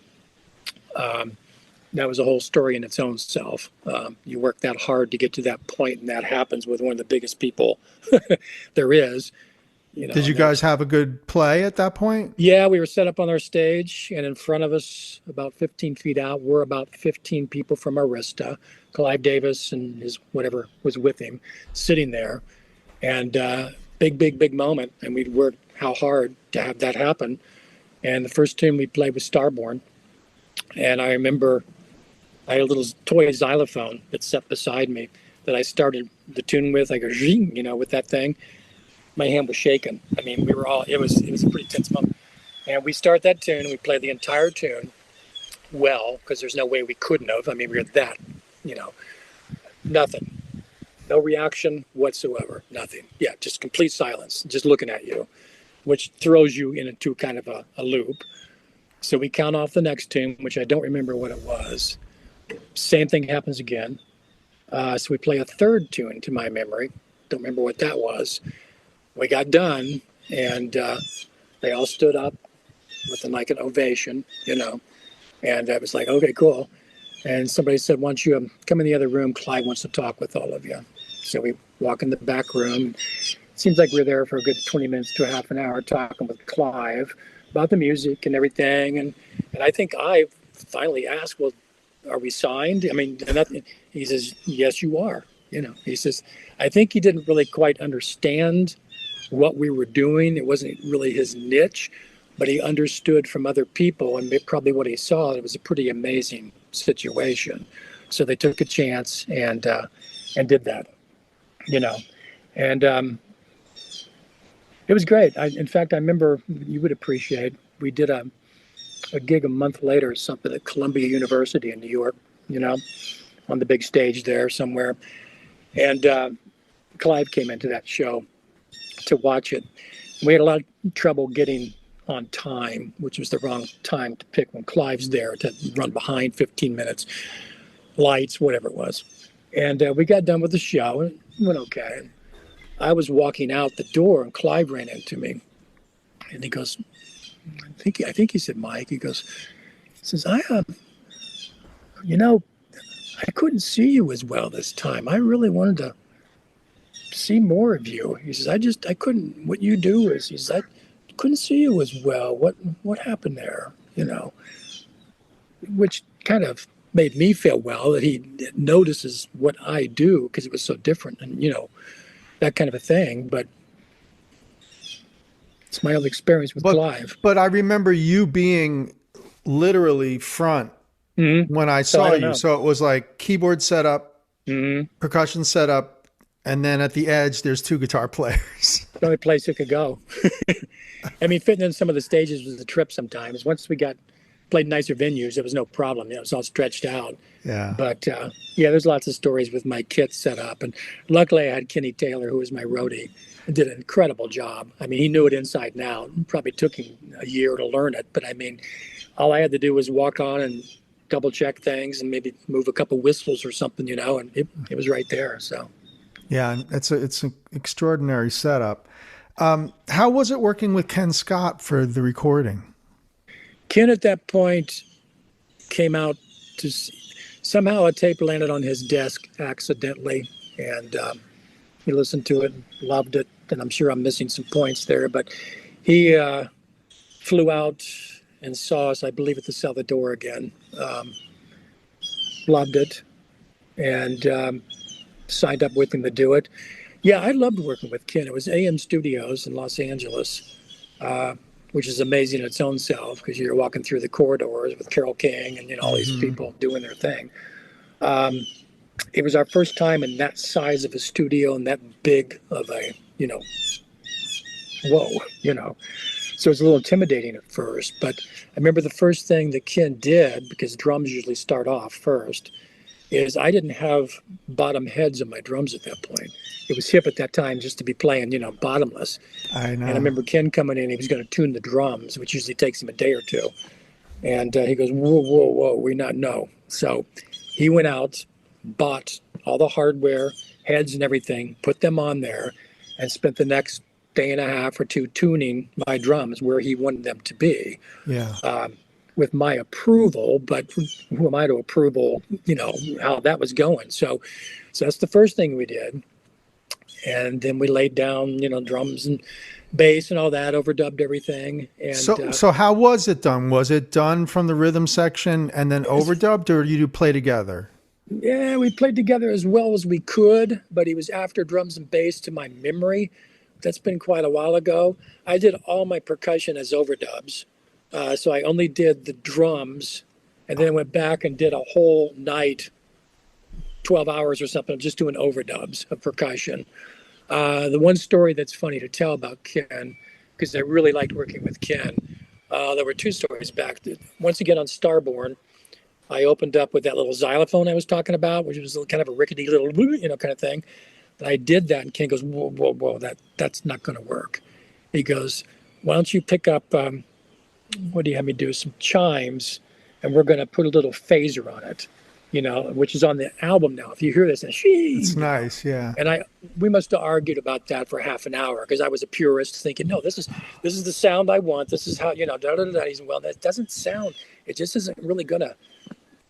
That was a whole story in its own self. You work that hard to get to that point, and that happens with one of the biggest people there is. Did you guys have a good play at that point? Yeah, we were set up on our stage, and in front of us, about 15 feet out, were about 15 people from Arista, Clive Davis and his whatever was with him, sitting there. And big moment. And we'd worked how hard to have that happen. And the first tune we played was Starborn. And I remember I had a little toy xylophone that's set beside me that I started the tune with. I go, zing, with that thing. My hand was shaking. I mean, it was a pretty tense moment. And we start that tune, and we play the entire tune well, because there's no way we couldn't have. I mean, we were that, nothing. No reaction whatsoever, nothing. Yeah, just complete silence, just looking at you, which throws you into kind of a loop. So we count off the next tune, which I don't remember what it was. Same thing happens again. So we play a third tune to my memory. Don't remember what that was. We got done, and they all stood up with like an ovation, and I was like, okay, cool. And somebody said, why don't you come in the other room? Clive wants to talk with all of you. So we walk in the back room. It seems like we're there for a good 20 minutes to a half an hour talking with Clive about the music and everything. And I think I finally asked, well, are we signed? I mean, nothing. He says, yes, you are. He says, I think he didn't really quite understand what we were doing. It wasn't really his niche, but he understood from other people, and probably what he saw, it was a pretty amazing situation. So they took a chance and did that, and it was great. In fact, I remember, you would appreciate, we did a gig a month later or something at Columbia University in New York, on the big stage there somewhere. And Clive came into that show to watch it. We had a lot of trouble getting on time, which was the wrong time to pick when Clive's there to run behind 15 minutes, lights, whatever it was. And we got done with the show, and it went okay. I was walking out the door, and Clive ran into me, and he goes, I think he said, Mike, he says, I couldn't see you as well this time. I really wanted to see more of you. He says, I couldn't, what you do is, he says, I couldn't see you as well. What happened there? Which kind of made me feel well that he notices what I do, because it was so different, and that kind of a thing. But it's my own experience with Clive. But I remember you being literally front when I saw you. So it was like keyboard setup, percussion setup, and then at the edge, there's two guitar players. The only place it could go. I mean, fitting in some of the stages was a trip sometimes. Once we played nicer venues, there was no problem. It was all stretched out. Yeah. But there's lots of stories with my kit set up. And luckily I had Kenny Taylor, who was my roadie, and did an incredible job. I mean, he knew it inside and out. It probably took him a year to learn it. But I mean, all I had to do was walk on and double check things and maybe move a couple whistles or something, and it was right there. So. Yeah, it's an extraordinary setup. How was it working with Ken Scott for the recording? Ken at that point came out to somehow a tape landed on his desk accidentally, and he listened to it, loved it, and I'm sure I'm missing some points there, but he flew out and saw us, I believe, at the Salvador again. Loved it, and signed up with him to do it. Yeah, I loved working with Ken. It was AM Studios in Los Angeles, which is amazing in its own self because you're walking through the corridors with Carole King and all these people doing their thing. It was our first time in that size of a studio and that big of a, whoa, So it was a little intimidating at first. But I remember the first thing that Ken did, because drums usually start off first, is I didn't have bottom heads on my drums at that point. It was hip at that time just to be playing, bottomless. I know. And I remember Ken coming in, he was going to tune the drums, which usually takes him a day or two. And he goes, whoa, we not know. So he went out, bought all the hardware, heads and everything, put them on there, and spent the next day and a half or two tuning my drums where he wanted them to be. Yeah. With my approval, but who am I to approval, how that was going. So that's the first thing we did. And then we laid down, drums and bass and all that, overdubbed everything. And so how was it done? Was it done from the rhythm section and then overdubbed, or you play together? Yeah, we played together as well as we could, but he was after drums and bass to my memory. That's been quite a while ago. I did all my percussion as overdubs. So I only did the drums, and then I went back and did a whole night, 12 hours or something, just doing overdubs of percussion. The one story that's funny to tell about Ken, because I really liked working with Ken, there were two stories back. Once again on Starborn, I opened up with that little xylophone I was talking about, which was kind of a rickety little, kind of thing. And I did that, and Ken goes, whoa, that's not going to work. He goes, why don't you pick up... what do you have me do? Some chimes, and we're going to put a little phaser on it, which is on the album now. If you hear this, it's nice, yeah. And we must have argued about that for half an hour because I was a purist, thinking, no, this is the sound I want. This is how da da da. He's well, that doesn't sound. It just isn't really gonna.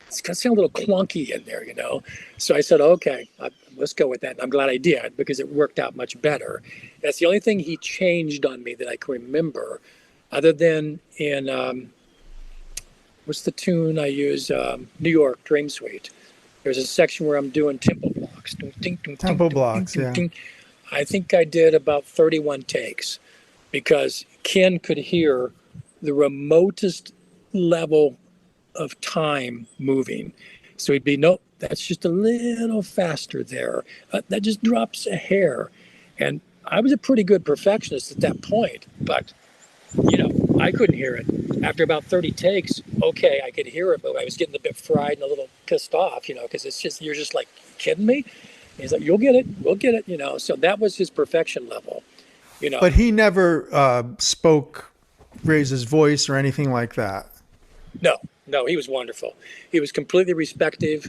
It's gonna sound a little clunky in there, So I said, okay, let's go with that. And I'm glad I did because it worked out much better. That's the only thing he changed on me that I can remember. Other than in, what's the tune I use? New York, Dream Suite. There's a section where I'm doing tempo blocks. Tempo blocks, yeah. I think I did about 31 takes because Ken could hear the remotest level of time moving. So he'd be, nope, that's just a little faster there. That just drops a hair. And I was a pretty good perfectionist at that point, but I couldn't hear it. After about 30 takes, okay, I could hear it, but I was getting a bit fried and a little pissed off, because it's just, you're just like, kidding me? And he's like, you'll get it, we'll get it, So that was his perfection level, But he never raised his voice or anything like that. No, he was wonderful. He was completely respectful.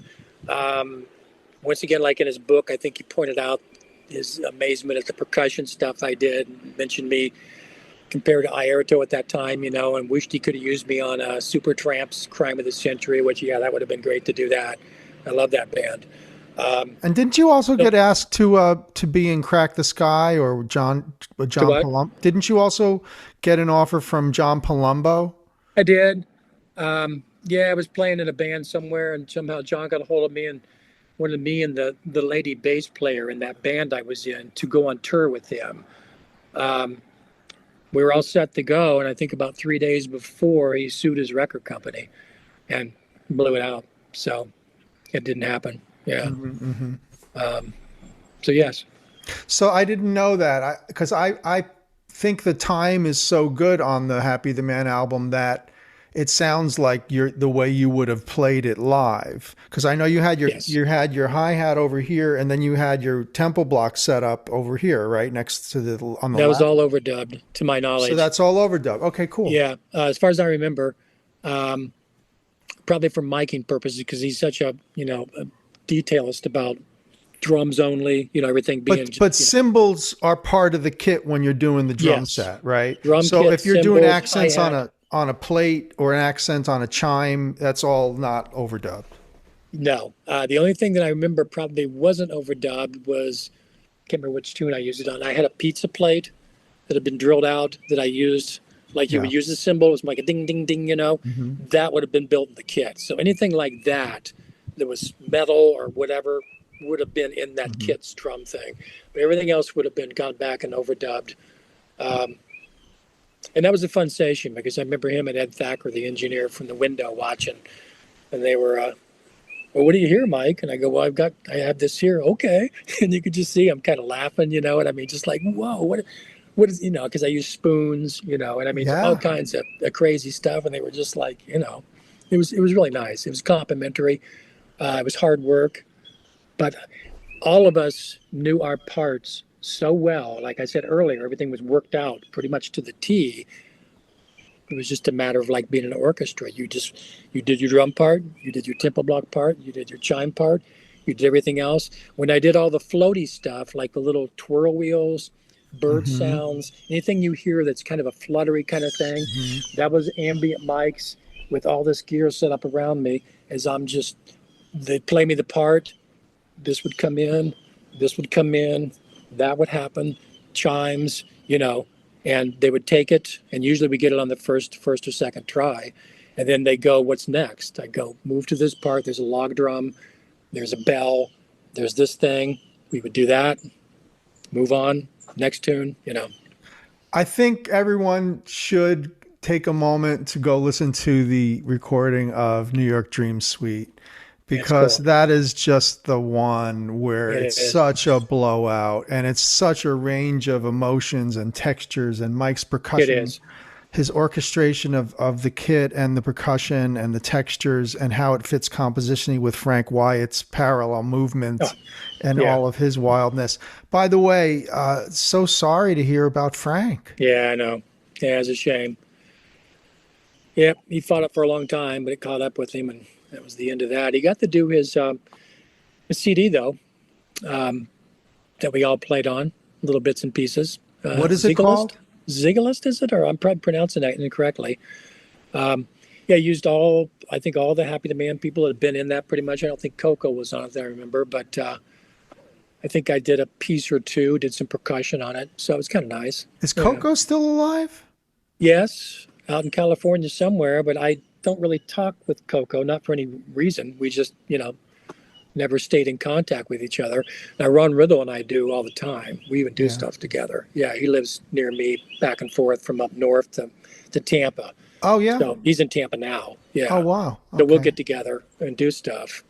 Once again, like in his book, I think he pointed out his amazement at the percussion stuff I did, mentioned me compared to Airto at that time, and wished he could have used me on Supertramp's Crime of the Century, which, that would have been great to do that. I love that band. And didn't you also get asked to be in Crack the Sky or John Palumbo? Didn't you also get an offer from John Palumbo? I did. I was playing in a band somewhere, and somehow John got a hold of me and wanted me and the lady bass player in that band I was in to go on tour with him. We were all set to go, and I think about 3 days before, he sued his record company and blew it out. So it didn't happen. Yeah. So yes. So I didn't know that because I think the time is so good on the Happy the Man album that it sounds like the way you would have played it live. Because I know you had your hi-hat over here, and then you had your tempo block set up over here, right next to on the That was left. all overdubbed, to my knowledge. So that's all overdubbed. Okay, cool. Yeah, as far as I remember, probably for miking purposes, because he's such a detailist about drums only, everything being. But cymbals are part of the kit when you're doing the drum set, right? So kit, if you're doing cymbals, accents on a plate or an accent on a chime, that's all not overdubbed. No, the only thing that I remember probably wasn't overdubbed was, I can't remember which tune I used it on. I had a pizza plate that had been drilled out that I used Like you Yeah. would use the cymbal, it was like a ding, ding, ding, that would have been built in the kit. So anything like that was metal or whatever would have been in that kit's drum thing. But everything else would have been gone back and overdubbed. Um, and that was a fun session because I remember him and Ed Thacker, the engineer, from the window watching, and they were, well, what do you hear, Mike? And I go, well, I have this here. Okay. And you could just see I'm kind of laughing, what I mean? Just like, whoa, what is, because I use spoons, and I mean, all Yeah. kinds of crazy stuff. And they were just like, it was really nice. It was complimentary. It was hard work, but all of us knew our parts so well. Like I said earlier, everything was worked out pretty much to the T. It was just a matter of like being in an orchestra. You did your drum part, you did your tempo block part, you did your chime part, you did everything else. When I did all the floaty stuff, like the little twirl wheels, bird Hmm. sounds, anything you hear that's kind of a fluttery kind of thing, Hmm. that was ambient mics with all this gear set up around me as they'd play me the part, this would come in, this would come in, that would happen, chimes, and they would take it, and usually we get it on the first or second try, and then they go, what's next? I go, move to this part, there's a log drum, there's a bell, there's this thing, we would do that, move on, next tune. I think everyone should take a moment to go listen to the recording of New York Dream Suite It's because cool. that is just the one where It it's is. such a blowout and it's such a range of emotions and textures and Mike's It percussion, is. his orchestration of the kit and the percussion and the textures and how it fits compositionally with Frank Wyatt's parallel Oh, movement and yeah. all of his wildness. By the way, so sorry to hear about Frank. Yeah, I know. Yeah, it's a shame. Yep, he fought it for a long time, but it caught up with him, and that was the end of that. He got to do his CD, though, um, that we all played on, little bits and pieces. What is it Ziegelist? called? Ziegelist, is it? Or I'm probably pronouncing that incorrectly. Um, yeah, used I think all the Happy the Man people that had been in that pretty much. I don't think Coco was on it, I remember, but I think I did a piece or two, did some percussion on it. So it was kind of nice. Is Yeah. Coco still alive? Yes, out in California somewhere, but I don't really talk with Coco, not for any reason. We just, never stayed in contact with each other. Now, Ron Riddle and I do all the time. We even do Yeah. stuff together. Yeah, he lives near me, back and forth from up north to Tampa. Oh, yeah. So he's in Tampa now. Oh, Yeah. wow. So we'll Okay. get together and do stuff.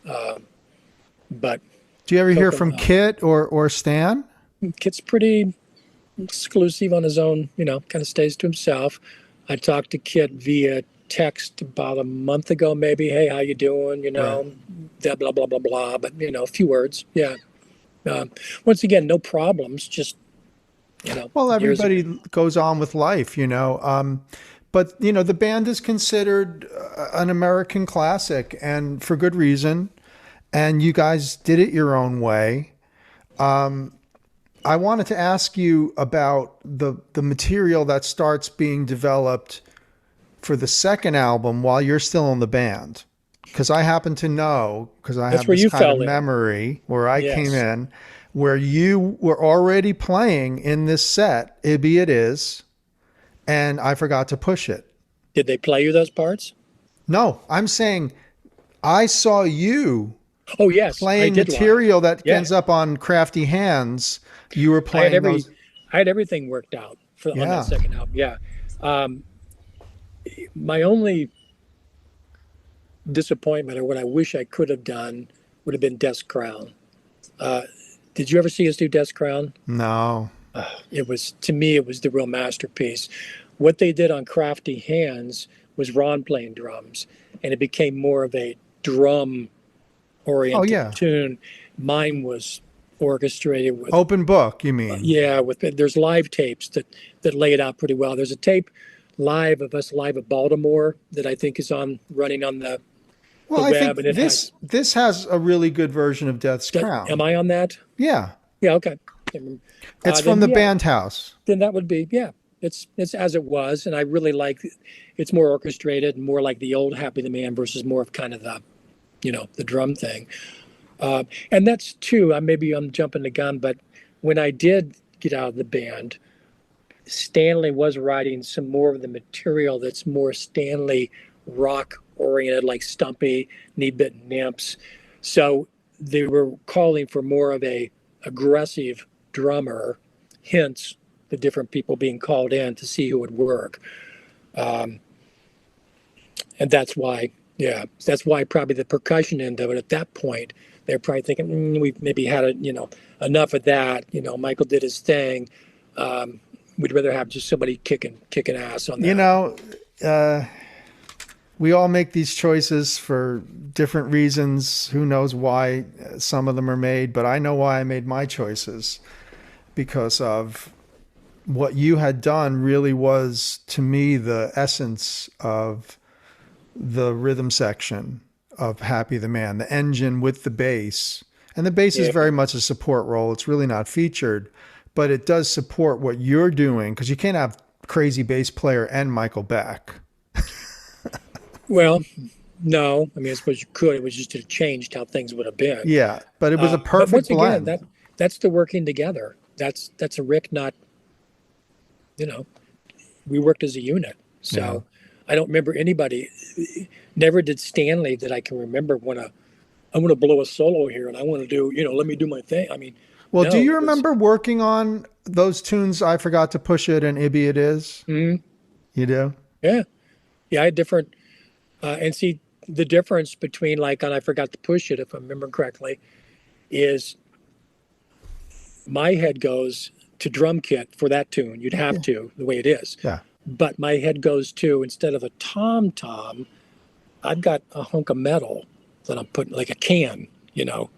But Do you ever hear Coco, from Kit or Stan? Kit's pretty exclusive on his own, kind of stays to himself. I talked to Kit via text about a month ago, maybe. Hey, how you doing? Right. Blah, blah, blah, blah. But, a few words. Yeah. Once again, no problems, just, Well, years ago. everybody goes on with life, you know. But, you know, the band is considered an American classic and for good reason. And you guys did it your own way. I wanted to ask you about the material that starts being developed for the second album while you're still in the band. Because I happen to know, because I That's have where this you kind of fell in. memory where I came Yes. in, where you were already playing in this set, It Be It Is, and I forgot to push it. Did they play you those parts? No, I'm saying I saw you Oh, yes. I playing did live. material that Yeah. ends up on Crafty Hands. You were I had playing those. I had everything worked out on that Yeah. second album. Yeah. Um, my only disappointment, or what I wish I could have done, would have been Death's Crown. Did you ever see us do Death's Crown? No. It was, to me, it was the real masterpiece. What they did on Crafty Hands was Ron playing drums, and it became more of a drum Oh, oriented yeah. tune. Mine was orchestrated with, Open book, you mean? yeah, there's live tapes that lay it out pretty well. There's a tape live of us live at Baltimore that I think is running on the Well, I think web, and it has. this has a really good version of Death's Crown. Am I on that? Yeah. Yeah, okay. It's from Then, the yeah, band house. then that would be, yeah. It's as it was, and I really like it's more orchestrated and more like the old Happy the Man versus more of kind of the drum thing. And that's too. Maybe I'm jumping the gun, but when I did get out of the band, Stanley was writing some more of the material that's more Stanley rock oriented, like Stumpy, Knee Bit Nymphs. So they were calling for more of a aggressive drummer, hence the different people being called in to see who would work. And that's why, yeah, that's why probably the percussion end of it at that point, they're probably thinking, we've maybe had enough of that. Michael did his thing. We'd rather have just somebody kicking ass on that. We all make these choices for different reasons. Who knows why some of them are made, but I know why I made my choices, because of what you had done really was, to me, the essence of the rhythm section of Happy the Man, the engine with the bass. And the bass is very much a support role. It's really not featured, but it does support what you're doing, because you can't have crazy bass player and Michael Beck. Well, no. I suppose you could. It was just it changed how things would have been. Yeah, but it was a perfect once blend. Again, that's the working together. That's a Rick, not, we worked as a unit. So I don't remember anybody, never did Stanley that I can remember want to blow a solo here and I want to do, let me do my thing. Well, no, do you remember working on those tunes, I Forgot to Push It and Ibby It Is? Mm-hmm. You do? Yeah. Yeah, I had different, and see, the difference between on I Forgot to Push It, if I remember correctly, is my head goes to drum kit for that tune. You'd have to, the way it is. Yeah. But my head goes to, instead of a tom-tom, I've got a hunk of metal that I'm putting, like a can,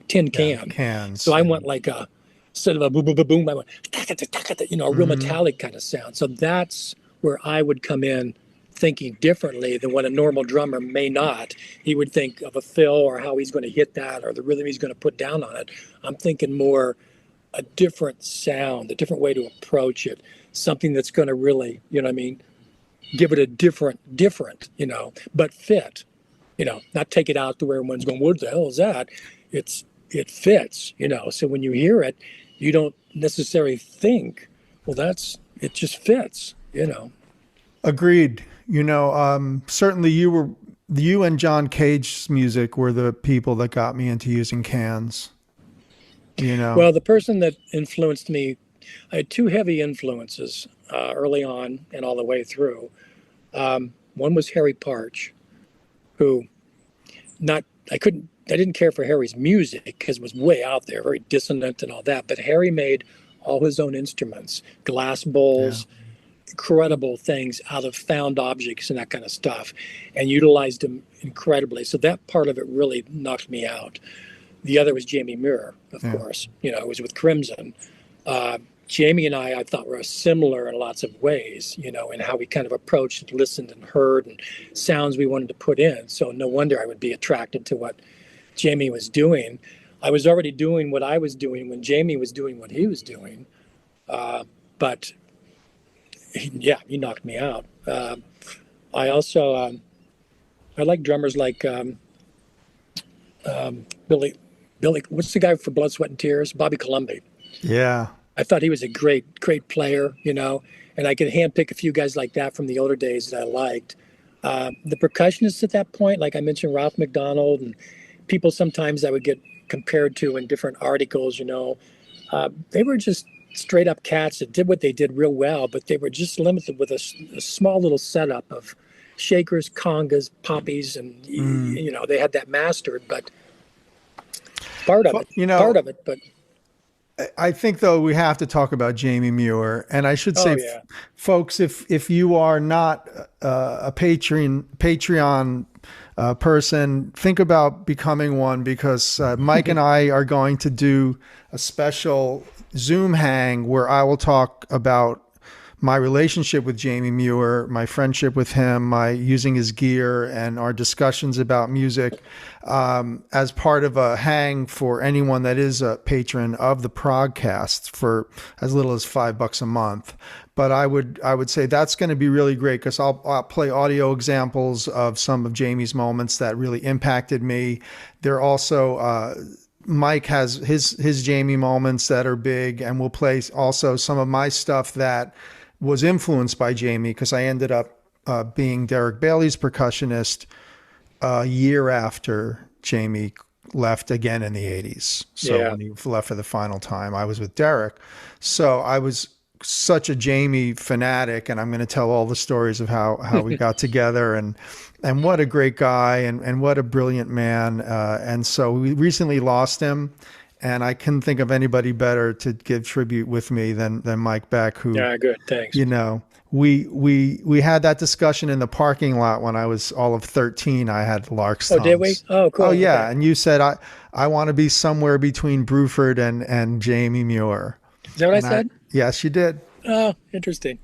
tin can. Cans. So I want instead of a boom, boom, boom, boom, I went, a real metallic kind of sound. So that's where I would come in thinking differently than what a normal drummer may not. He would think of a fill or how he's going to hit that or the rhythm he's going to put down on it. I'm thinking more a different sound, a different way to approach it, something that's going to really, give it a different, but fit, not take it out to where everyone's going, what the hell is that? It fits, so when you hear it, you don't necessarily think, well, it just fits, Agreed. Certainly you and John Cage's music were the people that got me into using cans. Well, the person that influenced me, I had two heavy influences early on and all the way through. One was Harry Parch, who I didn't care for Harry's music because it was way out there, very dissonant and all that. But Harry made all his own instruments, glass bowls, incredible things out of found objects and that kind of stuff, and utilized them incredibly. So that part of it really knocked me out. The other was JAMIE MUIR, of course. It was with Crimson. Jamie and I thought were similar in lots of ways, in how we kind of approached and listened and heard and sounds we wanted to put in. So no wonder I would be attracted to what Jamie was doing. I was already doing what I was doing when Jamie was doing what he was doing. But he knocked me out. I also, I like drummers like Billy, what's the guy for Blood, Sweat, and Tears? Bobby Colomby. Yeah. I thought he was a great player, and I could handpick a few guys like that from the older days that I liked. The percussionists at that point, like I mentioned, Ralph McDonald, and people sometimes I would get compared to in different articles, they were just straight up cats that did what they did real well, but they were just limited with a small little setup of shakers, congas, poppies, and they had that mastered, but part of it, but I think, though, we have to talk about JAMIE MUIR. And I should say, folks, if you are not a Patreon person, think about becoming one, because Mike and I are going to do a special Zoom hang where I will talk about my relationship with JAMIE MUIR, my friendship with him, my using his gear, and our discussions about music as part of a hang for anyone that is a patron of the PROGCAST for as little as $5 a month. But I would say that's going to be really great, because I'll play audio examples of some of Jamie's moments that really impacted me. There also Mike has his JAMIE moments that are big, and we'll play also some of my stuff that was influenced by Jamie because I ended up being Derek Bailey's percussionist a year after Jamie left again in the 80s. So Yeah. when he left for the final time, I was with Derek. So I was such a Jamie fanatic, and I'm going to tell all the stories of how we got together, and what a great guy, and what a brilliant man. And so we recently lost him, and I couldn't think of anybody better to give tribute with me than Mike Beck, who, Yeah, good. Thanks. you know, we had that discussion in the parking lot when I was all of 13. I had Lark's Oh, did we? tongues. Oh, cool. Oh yeah, Okay. and you said I want to be somewhere between Bruford and JAMIE MUIR. Is that what I And said? yes, you did. Oh, interesting.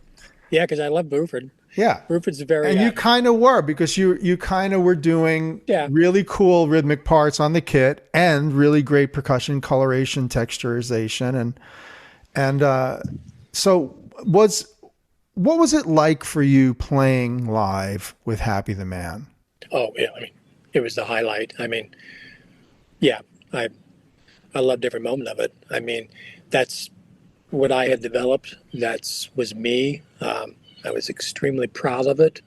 Yeah, because I love Buford. Yeah. Buford's very, And you kind of were, because you kind of were doing yeah. really cool rhythmic parts on the kit and really great percussion coloration, texturization, and so what was it like for you playing live with Happy the Man? Oh, yeah. I mean, it was the highlight. I mean, yeah, I loved every moment of it. I mean, that's what I had developed. That's was me. I was extremely proud of it.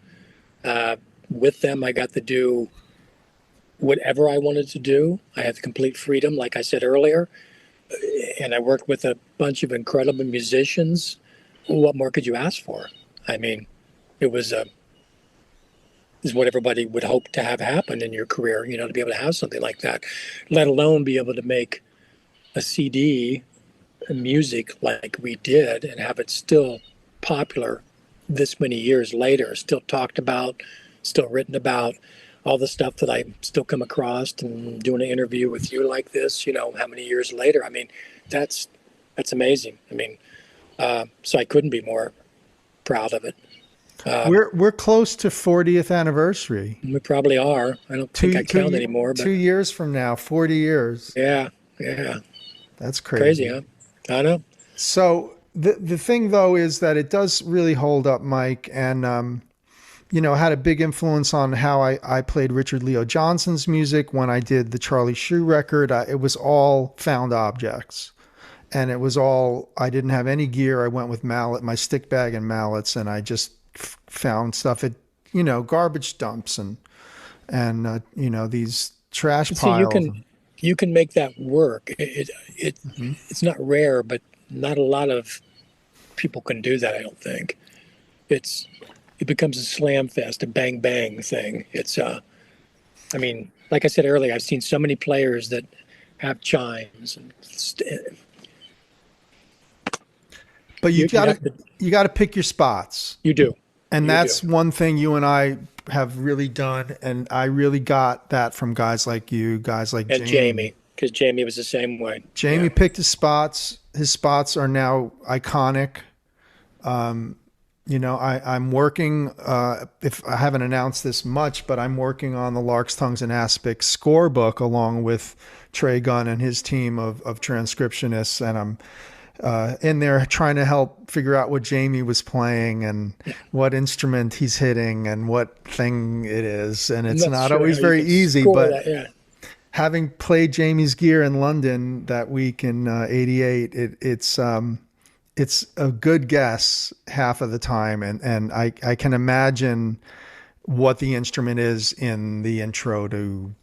With them, I got to do whatever I wanted to do. I had the complete freedom, like I said earlier, and I worked with a bunch of incredible musicians. What more could you ask for? I mean, it was is what everybody would hope to have happen in your career. You know, to be able to have something like that, let alone be able to make a CD music like we did and have it still popular this many years later, still talked about, still written about, all the stuff that I still come across and doing an interview with you like this, you know, how many years later. I mean, that's amazing. I mean, so I couldn't be more proud of it. We're close to 40th anniversary. We probably are. I don't think I count anymore, but 2 years from now, 40 years. yeah, yeah. That's Crazy, crazy. huh? I know. So the thing though is that it does really hold up, Mike, and had a big influence on how I played Richard Leo Johnson's music when I did the Charlie Shoe record. It was all found objects, and it was all, I didn't have any gear. I went with my stick bag and mallets, and I just found stuff at garbage dumps and these trash See, piles. you can make that work. It's not rare, but not a lot of people can do that. I don't think it becomes a slam fest, a bang bang thing. I mean, like I said earlier, I've seen so many players that have chimes, and But you you have to, got to pick your spots. you do, And you that's do. one thing you and I have really done. And I really got that from guys like you, guys like And Jamie. Jamie, because Jamie was the same way. Jamie picked his spots. His spots are now iconic. I'm working, if I haven't announced this much, but I'm working on the Lark's Tongues and Aspics scorebook along with Trey Gunn and his team of transcriptionists. And I'm in there trying to help figure out what Jamie was playing and what instrument he's hitting and what thing it is. And it's I'm not not sure always how you very can easy, score but that. Yeah, having played Jamie's gear in London that week in '88, it's a good guess half of the time, and I can imagine what the instrument is in the intro to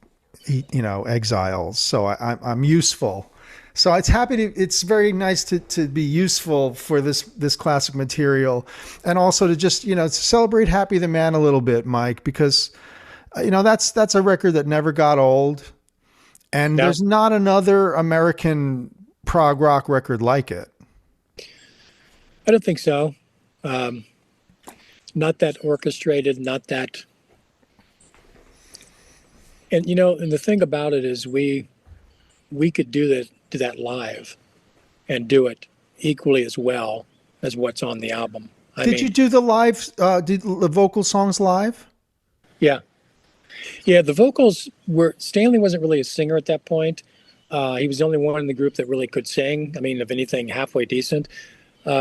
Exiles. So I'm useful. So it's very nice to be useful for this classic material, and also to just to celebrate Happy the Man a little bit, Mike, because that's a record that never got old, and no, there's not another American prog rock record like it. I don't think so. Not that orchestrated, not that. And and the thing about it is we could do that live and do it equally as well as what's on the album. I Did you mean, do the live, did the vocal songs live? yeah, yeah. The vocals were Stanley wasn't really a singer at that point. He was the only one in the group that really could sing. I mean, if anything, halfway decent.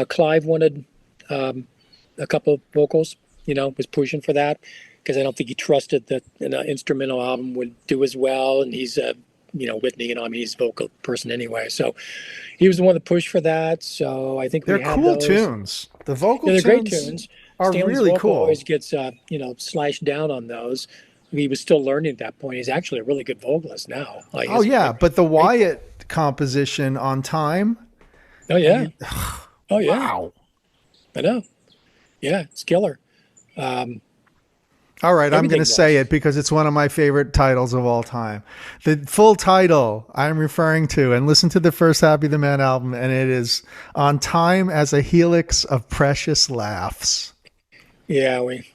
Clive wanted a couple of vocals. Was pushing for that because I don't think he trusted that an instrumental album would do as well. And he's Whitney, I mean, he's a vocal person anyway. So he was the one that pushed for that. So I think we They're had cool those. tunes. The vocal Yeah, they're great tunes tunes. are Stanley's really vocal cool. always gets, slashed down on those. He was still learning at that point. He's actually a really good vocalist now. Like, Oh he's yeah, a but the great. Wyatt composition on Time, Oh I yeah. mean, Oh yeah. wow. I know. Yeah, it's killer. Um, All right, I'm going to Everything say was. it because it's one of my favorite titles of all time. The full title I'm referring to, and listen to the first Happy the Man album, and it is On Time as a Helix of Precious Laughs. Yeah, we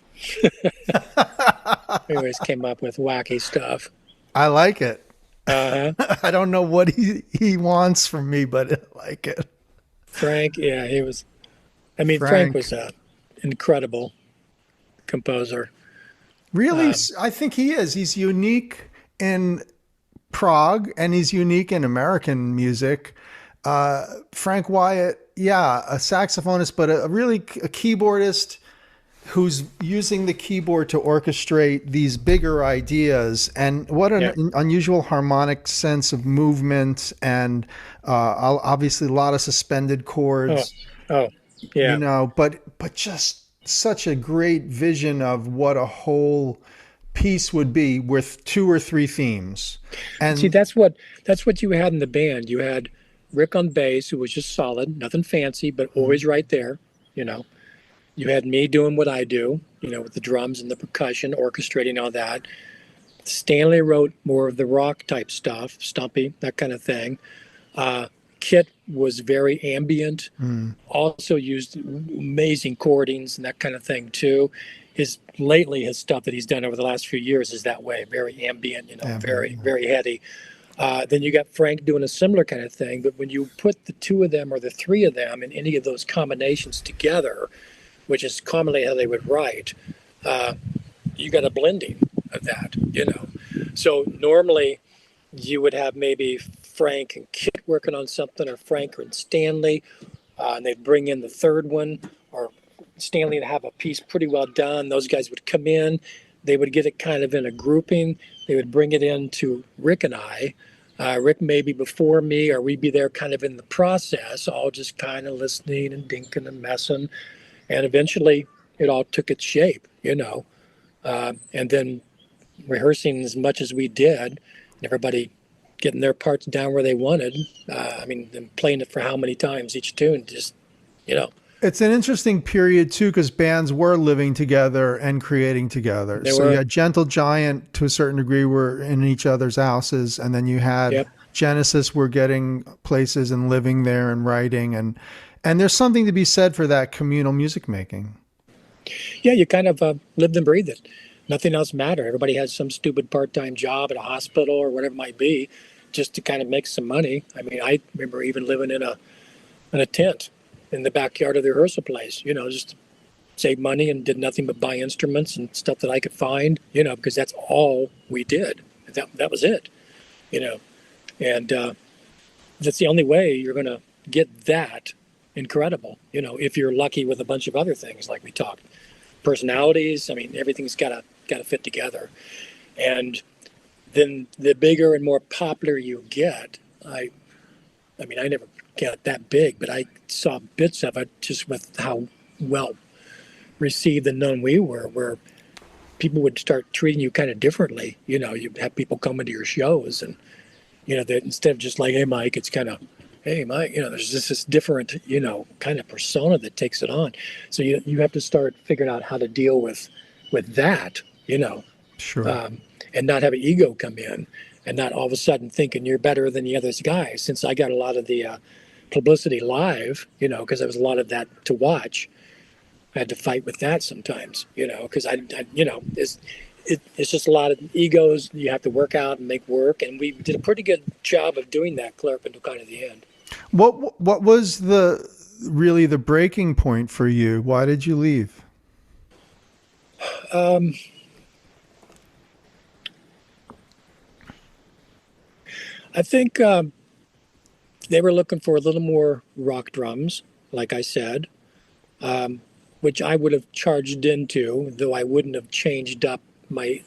always came up with wacky stuff. I like it. Uh huh. I don't know what he wants from me, but I like it. Frank, yeah, he was. I mean, Frank was Frank. a incredible composer. Really, Um, I think he is. He's unique in prog and he's unique in American music. Frank Wyatt, yeah, a saxophonist, but a keyboardist who's using the keyboard to orchestrate these bigger ideas. And what yeah. an unusual harmonic sense of movement and obviously a lot of suspended Oh, chords, oh, yeah. but just such a great vision of what a whole piece would be with two or three themes. See, And that's what you had in the band. You had Rick on bass, who was just solid, nothing fancy, but always right there. You know, you had me doing what I do, with the drums and the percussion, orchestrating all that. Stanley wrote more of the rock type stuff, Stumpy, that kind of thing. Kit was very ambient, also used amazing chordings and that kind of thing too. His stuff that he's done over the last few years is that way, very ambient, very, ambient. very heady. Then you got Frank doing a similar kind of thing, but when you put the two of them or the three of them in any of those combinations together, which is commonly how they would write, you got a blending of that. So normally you would have maybe Frank and Kit working on something, or Frank and Stanley, and they'd bring in the third one, or Stanley would have a piece pretty well done. Those guys would come in, they would get it kind of in a grouping, they would bring it in to Rick and I. Rick maybe before me, or we'd be there kind of in the process, all just kind of listening and dinking and messing. And eventually it all took its shape. And then rehearsing as much as we did, and everybody getting their parts down where they wanted. I mean, and playing it for how many times each tune, just, you know, it's an interesting period too, because bands were living together and creating together. they So you were, had Gentle Giant to a certain degree were in each other's houses, and then you had yep. Genesis were getting places and living there and writing, and there's something to be said for that communal music making. Yeah, you kind of lived and breathed it. Nothing else mattered. Everybody had some stupid part-time job at a hospital or whatever it might be, just to kind of make some money. I mean, I remember even living in a tent in the backyard of the rehearsal place, just to save money, and did nothing but buy instruments and stuff that I could find, because that's all we did. That was it, you know. And that's the only way you're going to get that incredible, if you're lucky with a bunch of other things like we talked. Personalities, I mean, everything's got to fit together. And then the bigger and more popular you get, I mean, I never got that big, but I saw bits of it just with how well received and known we were, where people would start treating you kind of differently. You'd have people coming to your shows, and that instead of just like, hey Mike, it's kind of, hey Mike, there's just this different, kind of persona that takes it on. So you have to start figuring out how to deal with that, Sure. and not have an ego come in, and not all of a sudden thinking you're better than the other guy. Since I got a lot of the publicity live, because there was a lot of that to watch, I had to fight with that sometimes, because it's just a lot of egos you have to work out and make work. And we did a pretty good job of doing that clear up until kind of the end. What was really the breaking point for you? Why did you leave? Um, I think they were looking for a little more rock drums, like I said, which I would have charged into, though I wouldn't have changed up my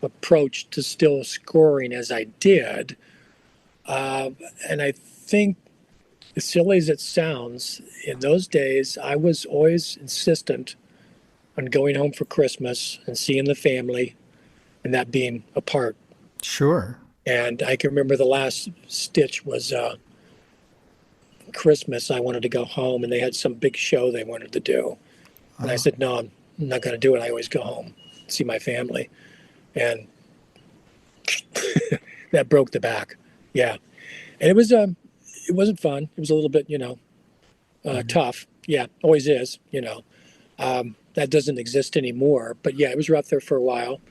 approach to still scoring as I did. And I think, as silly as it sounds, in those days, I was always insistent on going home for Christmas and seeing the family and that being a part. Sure. And I can remember the last stitch was Christmas. I wanted to go home, and they had some big show they wanted to do. And I said, no, I'm not going to do it. I always go home, see my family. And that broke the back. Yeah. And it wasn't fun. It was a little bit, tough. Yeah, always is, that doesn't exist anymore. But yeah, it was rough there for a while.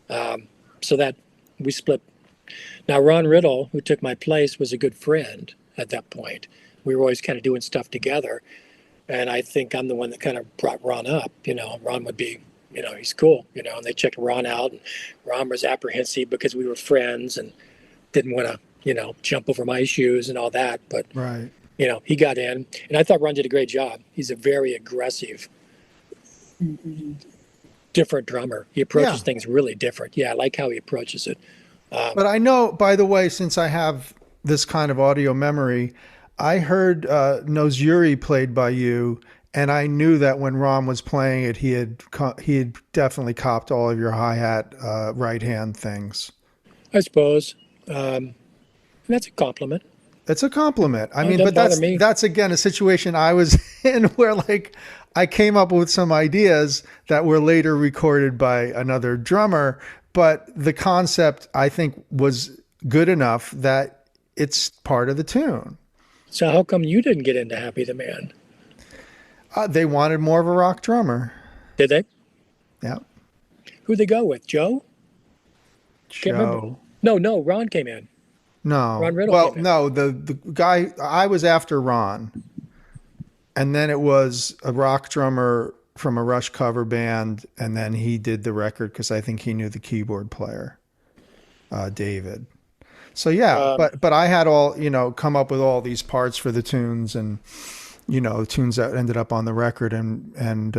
So that we split. Now, Ron Riddle, who took my place, was a good friend at that point. We were always kind of doing stuff together. And I think I'm the one that kind of brought Ron up. Ron would be, he's cool, and they checked Ron out. And Ron was apprehensive because we were friends and didn't want to, jump over my shoes and all that. But, Right. He got in. And I thought Ron did a great job. He's a very aggressive, different drummer. He approaches things really different. Yeah, I like how he approaches it. But I know, by the way, since I have this kind of audio memory, I heard Nozuri played by you, and I knew that when Ron was playing it, he had definitely copped all of your hi-hat right hand things. I suppose. That's a compliment. It's a compliment. I mean, doesn't but bother me. that's again a situation I was in where I came up with some ideas that were later recorded by another drummer, but the concept I think was good enough that it's part of the tune. So how come you didn't get into Happy the Man? They wanted more of a rock drummer. Did they? Yeah. Who'd they go with? Joe? Can't remember. Joe. No, Ron came in. No. Ron Riddle Well, came in. no, the guy, I was after Ron. And then it was a rock drummer from a Rush cover band. And then he did the record because I think he knew the keyboard player, David. So yeah, but I had all, come up with all these parts for the tunes and, tunes that ended up on the record. And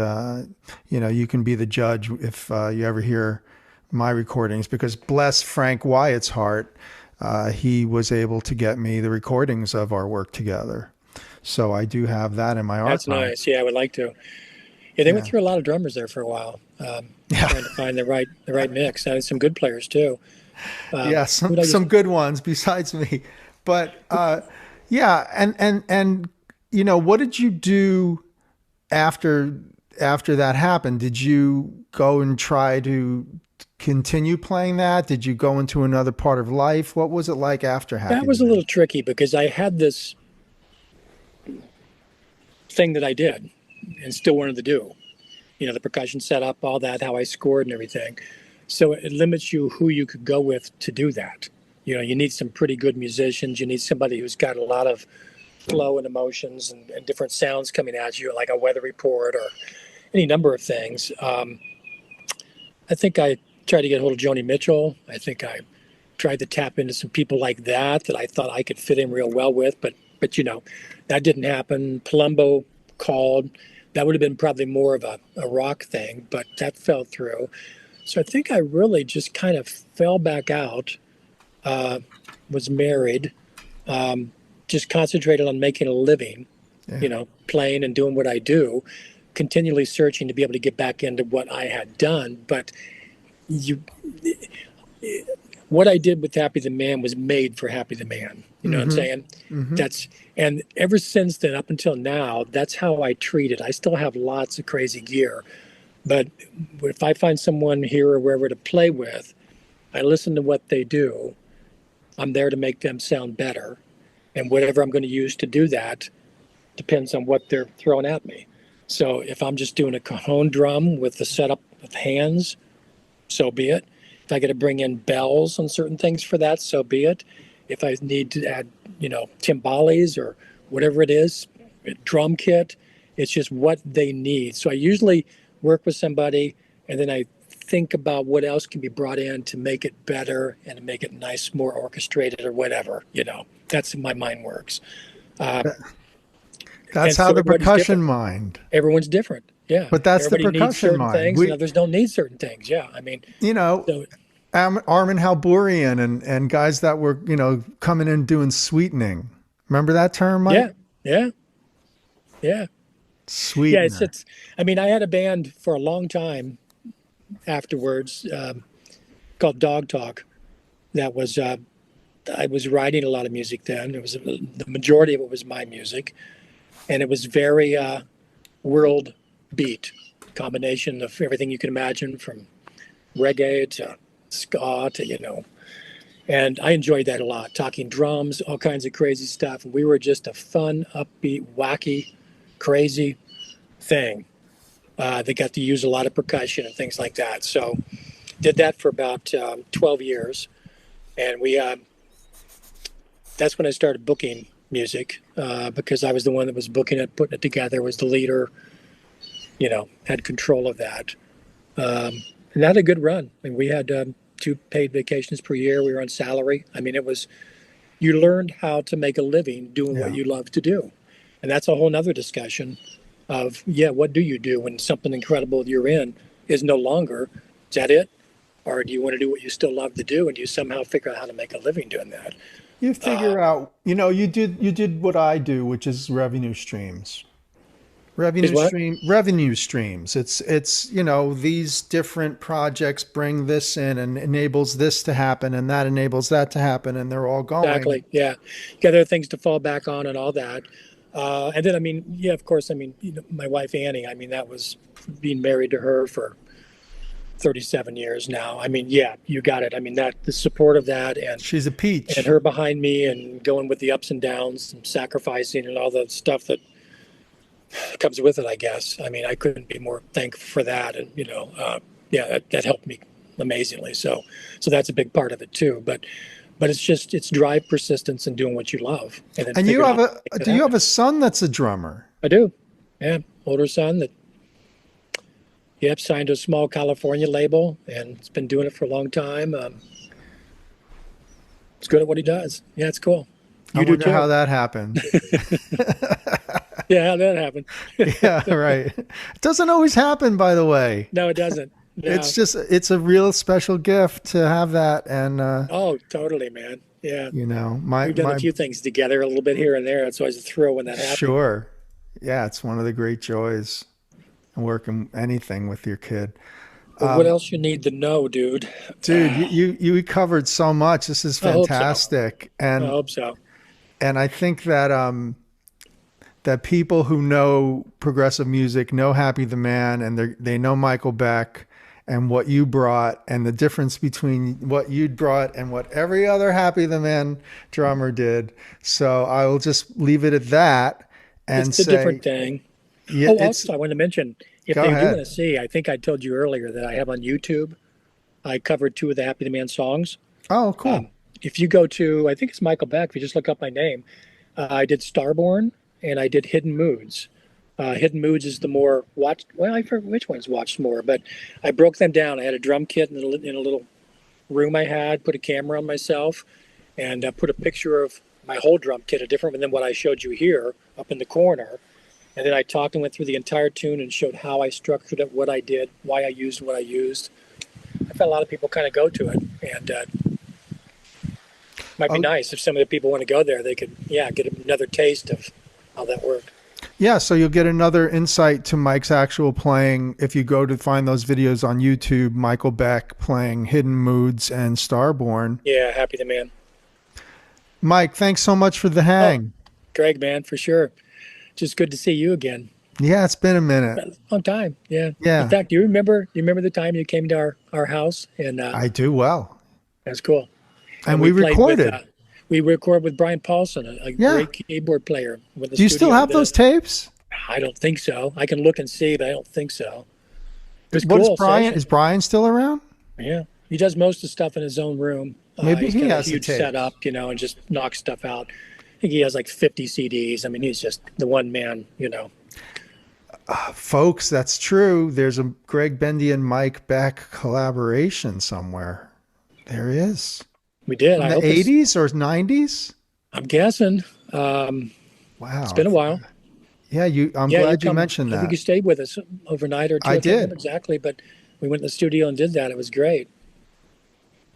you can be the judge if you ever hear my recordings, because bless Frank Wyatt's heart, he was able to get me the recordings of our work together. So I do have that in my archive. That's nice. Yeah, I would like to. Yeah, they went through a lot of drummers there for a while, trying to find the right mix. I had some good players too. Some good ones besides me. But and what did you do after that happened? Did you go and try to continue playing that? Did you go into another part of life? What was it like after Happy? That was a little tricky because I had this thing that I did and still wanted to do. The percussion setup, all that, how I scored and everything. So it limits you who you could go with to do that. You need some pretty good musicians. You need somebody who's got a lot of flow and emotions and different sounds coming at you, like a weather report or any number of things. I think I tried to get a hold of Joni Mitchell. I think I tried to tap into some people like that I thought I could fit in real well with, but that didn't happen. Palumbo called. That would have been probably more of a rock thing, but that fell through. So I think I really just kind of fell back out, was married, just concentrated on making a living, playing and doing what I do, continually searching to be able to get back into what I had done. But what I did with Happy the Man was made for Happy the Man. You know what I'm saying? Mm-hmm. And ever since then, up until now, that's how I treat it. I still have lots of crazy gear. But if I find someone here or wherever to play with, I listen to what they do. I'm there to make them sound better. And whatever I'm going to use to do that depends on what they're throwing at me. So if I'm just doing a cajon drum with the setup of hands, so be it. If I got to bring in bells on certain things for that, so be it. If I need to add, timbales or whatever it is, a drum kit, it's just what they need. So I usually work with somebody and then I think about what else can be brought in to make it better and to make it nice, more orchestrated or whatever, that's how my mind works. That's how the percussion mind. Everyone's different. Yeah. But that's Everybody the needs percussion certain mind. things, and others don't need certain things. Yeah. I mean, so Armin Halburian and guys that were, coming in doing sweetening. Remember that term, Mike? Yeah. Yeah. Yeah. Sweetener. I mean, I had a band for a long time afterwards, called Dog Talk. That was, I was writing a lot of music then. It was the majority of it was my music, and it was very world beat, combination of everything you can imagine, from reggae to ska to and I enjoyed that a lot. Talking drums, all kinds of crazy stuff. And we were just a fun, upbeat, wacky, crazy thing. They got to use a lot of percussion and things like that. So did that for about 12 years, and that's when I started booking music, because I was the one that was booking it, putting it together, was the leader, had control of that. And that had a good run. I mean, we had 2 paid vacations per year. We were on salary. I mean, you learned how to make a living doing what you love to do. And that's a whole nother discussion of, what do you do when something incredible you're in is no longer? Is that it? Or do you want to do what you still love to do, and you somehow figure out how to make a living doing that? You figure out, you did what I do, which is revenue streams. Revenue streams. It's these different projects bring this in and enables this to happen, and that enables that to happen, and they're all going. Exactly. Yeah. There are things to fall back on and all that. And then, I mean, of course, I mean, my wife, Annie, I mean, that was being married to her for 37 years now. I mean, you got it. I mean, the support of that, and she's a peach, and her behind me, and going with the ups and downs and sacrificing and all the stuff that comes with it, I guess. I mean, I couldn't be more thankful for that. And, that helped me amazingly. So that's a big part of it too. But it's drive, persistence, and doing what you love. And do you have a son that's a drummer? I do. Yeah. Older son that, signed a small California label, and it's been doing it for a long time. He's good at what he does. Yeah, it's cool. I wonder how that happened. Yeah, how that happened. Yeah, right. It doesn't always happen, by the way. No, it doesn't. No. It's a real special gift to have that. And oh, totally, man. Yeah. we've done a few things together, a little bit here and there. It's always a thrill when that happens. Sure. Yeah, it's one of the great joys, working anything with your kid. Well, what else you need to know, dude? Dude, you covered so much. This is fantastic. I hope so. And I think that that people who know progressive music know Happy the Man, and they know Michael Beck and what you brought, and the difference between what you'd brought and what every other Happy the Man drummer did. So I will just leave it at that and it's a different thing. Yeah, also, I want to mention, if they do want to see, I think I told you earlier that I have on YouTube, I covered 2 of the Happy the Man songs. Oh, cool. If you go to, I think it's Michael Beck, if you just look up my name, I did Starborn, and I did Hidden Moods. Hidden Moods is the more watched. Well, I forget which one's watched more, but I broke them down. I had a drum kit in a little room I had, put a camera on myself, and put a picture of my whole drum kit, a different one than what I showed you here up in the corner. And then I talked and went through the entire tune and showed how I structured it, what I did, why I used what I used. I felt a lot of people kind of go to it, and might be nice if some of the people want to go there. They could, get another taste of how that worked. Yeah, so you'll get another insight to Mike's actual playing if you go to find those videos on YouTube. Michael Beck playing Hidden Moods and Starborn. Yeah, Happy the Man. Mike, thanks so much for the hang. Gregg, man, for sure. Just good to see you again. Yeah, it's been a minute. A long time. Yeah. Yeah. In fact, do you remember the time you came to our house? And I do well. That's cool. And we recorded. We recorded with Brian Paulson, a great keyboard player. Do you still have those tapes? I don't think so. I can look and see, but I don't think so. It was what cool. Is Brian? Is Brian still around? Yeah, he does most of the stuff in his own room. Maybe he has a huge the setup, and just knocks stuff out. I think he has like 50 CDs. I mean, he's just the one man, Folks, that's true. There's a Gregg Bendian Mike Beck collaboration somewhere. There is. We did. In the 80s or 90s? I'm guessing. Wow. It's been a while. Yeah, I'm glad you mentioned that. I think you stayed with us overnight or two. I did. Exactly, but we went to the studio and did that. It was great.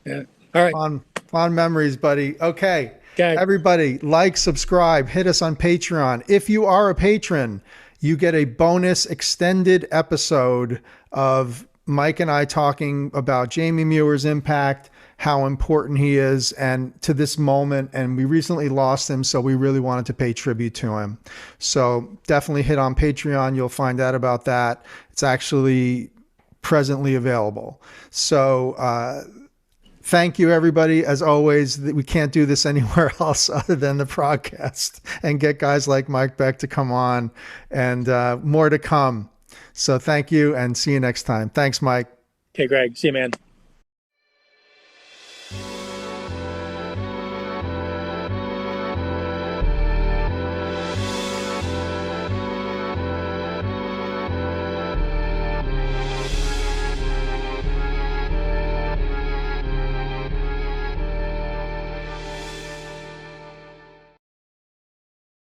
Yeah. All right. Fond memories, buddy. Okay. Okay. Everybody, like, subscribe, hit us on Patreon. If you are a patron, you get a bonus extended episode of Mike and I talking about Jamie Muir's impact, how important he is, and to this moment. And we recently lost him, so we really wanted to pay tribute to him. So definitely hit on Patreon. You'll find out about that. It's actually presently available. So thank you, everybody. As always, we can't do this anywhere else other than the PROGCAST, and get guys like Mike Beck to come on, and more to come. So thank you, and see you next time. Thanks, Mike. Okay, Greg. See you, man.